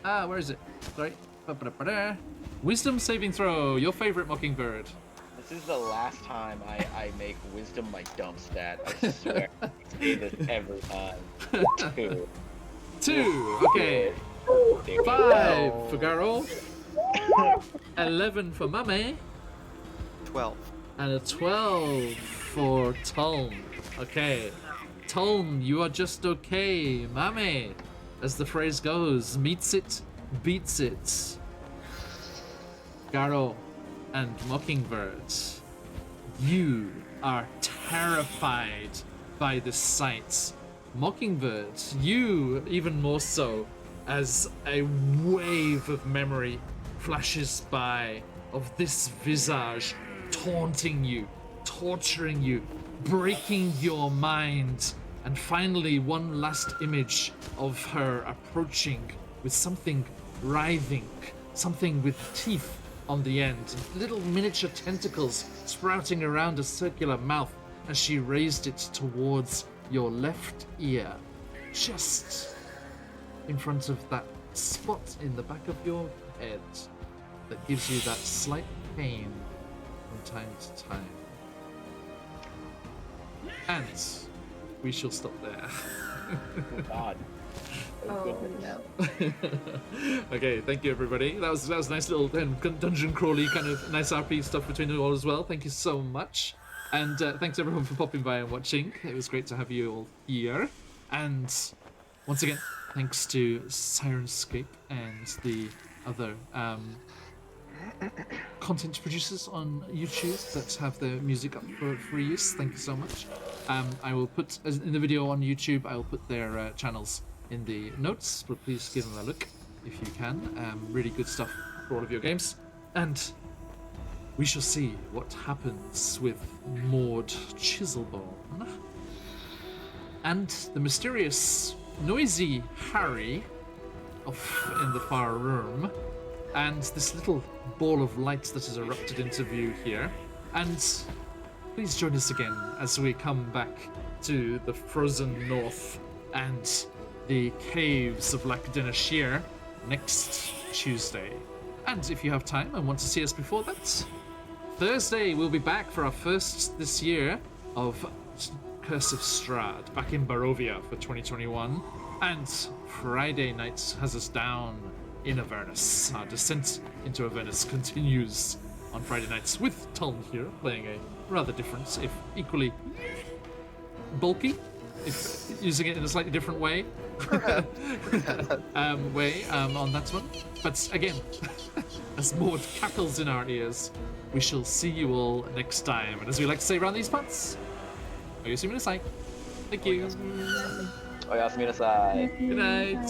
where is it? Sorry. Ba-ba-da-ba-da. Wisdom saving throw, your favorite Mockingbird. This is the last time I make wisdom my dump stat. I swear. I say this every time. 2. 2, okay. There we 5 go. for Garo. 11 for Mame. 12. And a 12 for Tolm. Okay. Tolm, you are just okay. Mame, as the phrase goes, meets it, beats it. Garo and Mockingbird, you are terrified by the sight. Mockingbird, you even more so, as a wave of memory flashes by of this visage taunting you, torturing you, breaking your mind, and finally one last image of her approaching with something writhing, something with teeth on the end, little miniature tentacles sprouting around a circular mouth as she raised it towards your left ear, just in front of that spot in the back of your head that gives you that slight pain from time to time. And we shall stop there. God. Oh no. Okay, thank you everybody. That was a nice little dungeon crawly kind of nice RP stuff between you all as well. Thank you so much. And thanks everyone for popping by and watching. It was great to have you all here. And once again, thanks to Syrinscape and the other content producers on YouTube that have their music up for free use. Thank you so much. I will put, in the video on YouTube, I will put their channels in the notes, but please give them a look if you can. Really good stuff for all of your games. And we shall see what happens with Maud Chiselbone and the mysterious, noisy Harry off in the far room, and this little ball of light that has erupted into view here. And please join us again as we come back to the frozen north and the caves of Lac-Dinashir next Tuesday. And if you have time and want to see us before that, Thursday we'll be back for our first this year of Curse of Strahd, back in Barovia for 2021. And Friday night has us down in Avernus. Our descent into Avernus continues on Friday nights with Tom here playing a rather different, if equally bulky, if using it in a slightly different way, on that one. But again, as Maud cackles in our ears, we shall see you all next time. And as we like to say around these parts, oyasuminasai. Thank you. Oyasuminasai. Good night.